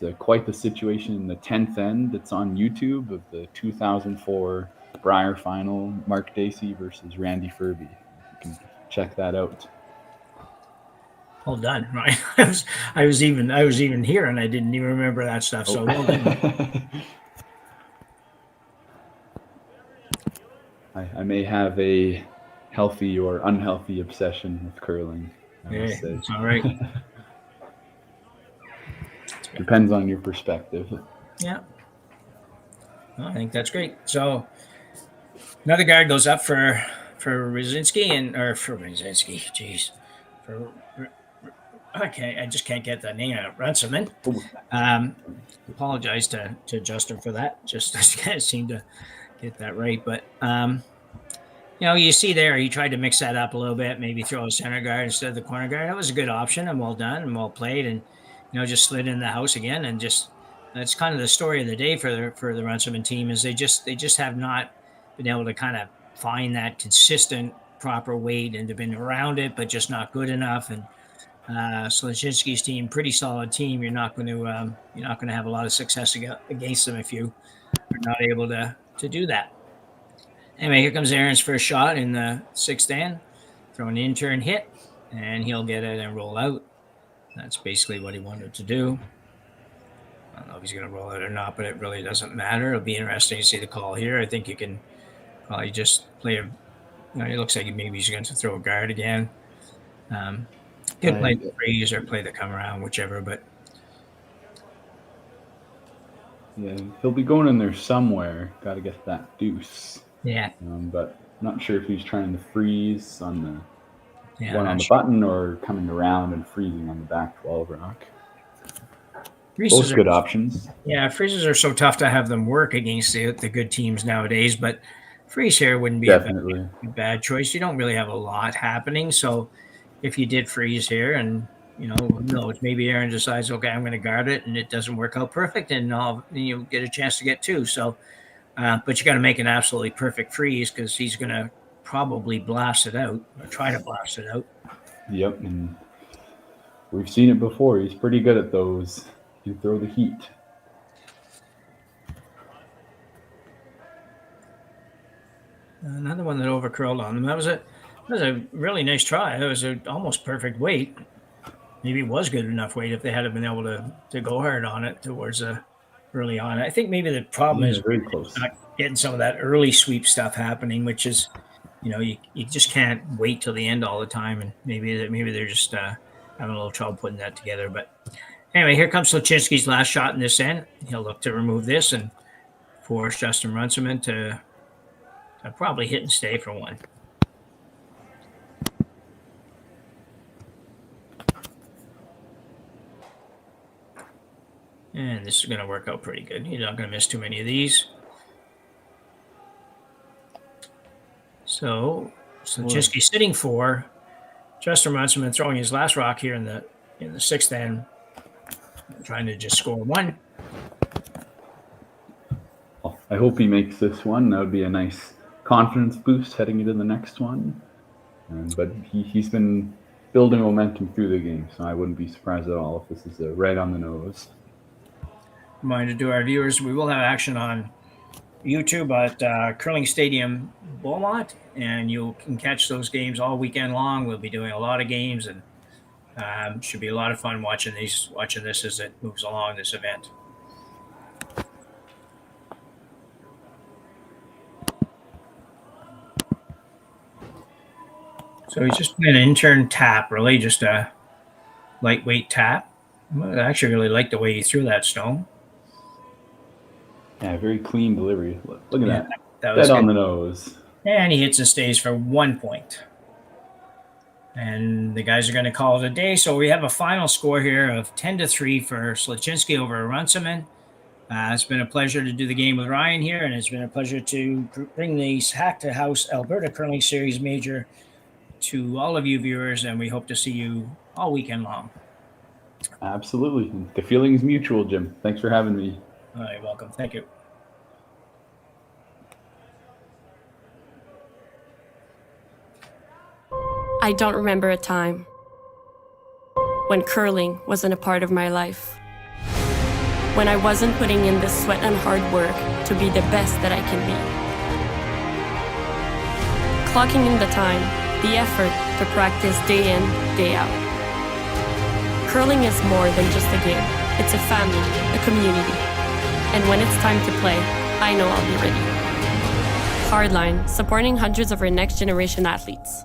it's quite the situation in the 10th end. It's on YouTube of the 2004 Brier final, Mark Dacey versus Randy Furby. You can check that out. Well done, right? I was even here and I didn't even remember that stuff. So well done. I may have a healthy or unhealthy obsession with curling. It's all right. Depends on your perspective. Yeah. Well, I think that's great. So another guard goes up for Runciman Jeez. I just can't get that name out. Runciman. Apologize to Justin for that. Just I can't seem to get that right. But you see there, he tried to mix that up a little bit, maybe throw a center guard instead of the corner guard. That was a good option and well done and well played, and just slid in the house again, and just that's kind of the story of the day for the Runciman team, is they just have not been able to kind of find that consistent proper weight, and they've been around it, but just not good enough. And Sluchinski's team, pretty solid team. You're not going to have a lot of success against them if you are not able to do that. Anyway, here comes Aaron's first shot in the sixth end. Throw an in-turn hit, and he'll get it and roll out. That's basically what he wanted to do. I don't know if he's going to roll it or not, but it really doesn't matter. It'll be interesting to see the call here. I think you can probably just play it looks like maybe he's going to throw a guard again. Could play the freeze or play the come around, whichever, but yeah, he'll be going in there somewhere. Got to get that deuce. Yeah. But not sure if he's trying to freeze on the one on the sure. button or coming around and freezing on the back 12 rock. Freezes Both good options. Yeah, freezes are so tough to have them work against the good teams nowadays, but freeze here wouldn't be a bad choice. You don't really have a lot happening, so if you did freeze here and, who knows, maybe Aaron decides, okay, I'm going to guard it, and it doesn't work out perfect, and you'll get a chance to get two. So, but you got to make an absolutely perfect freeze because he's going to probably blast it out or try to blast it out. Yep, and we've seen it before. He's pretty good at those. You throw the heat. Another one that overcurled on him. That was a really nice try. It was an almost perfect weight. Maybe it was good enough weight if they had been able to go hard on it towards early on. I think maybe the problem is very close. Not getting some of that early sweep stuff happening, which is, you just can't wait till the end all the time, and maybe they're just having a little trouble putting that together. But anyway, here comes Sluchinski's last shot in this end. He'll look to remove this and force Justin Runciman to probably hit and stay for one. And this is going to work out pretty good. You're not going to miss too many of these. So Sluchinski sitting for Justin Runciman throwing his last rock here in the sixth end, trying to just score one. I hope he makes this one. That would be a nice confidence boost heading into the next one. But he's been building momentum through the game, so I wouldn't be surprised at all if this is right on the nose. Reminder to our viewers, we will have action on YouTube at Curling Stadium Beaumont, and you can catch those games all weekend long. We'll be doing a lot of games, and should be a lot of fun watching this as it moves along, this event. So he's just playing an in-turn tap, really just a lightweight tap. I actually really like the way he threw that stone. Yeah, very clean delivery. Look at that. That was dead on the nose. And he hits and stays for 1 point. And the guys are going to call it a day. So we have a final score here of 10-3 for Sluchinski over Runciman. It's been a pleasure to do the game with Ryan here, and it's been a pleasure to bring the Hack2House Alberta Curling Series Major to all of you viewers, and we hope to see you all weekend long. Absolutely. The feeling is mutual, Jim. Thanks for having me. You're welcome. Thank you. I don't remember a time when curling wasn't a part of my life. When I wasn't putting in the sweat and hard work to be the best that I can be. Clocking in the time, the effort to practice day in, day out. Curling is more than just a game. It's a family, a community. And when it's time to play, I know I'll be ready. Hardline, supporting hundreds of our next generation athletes.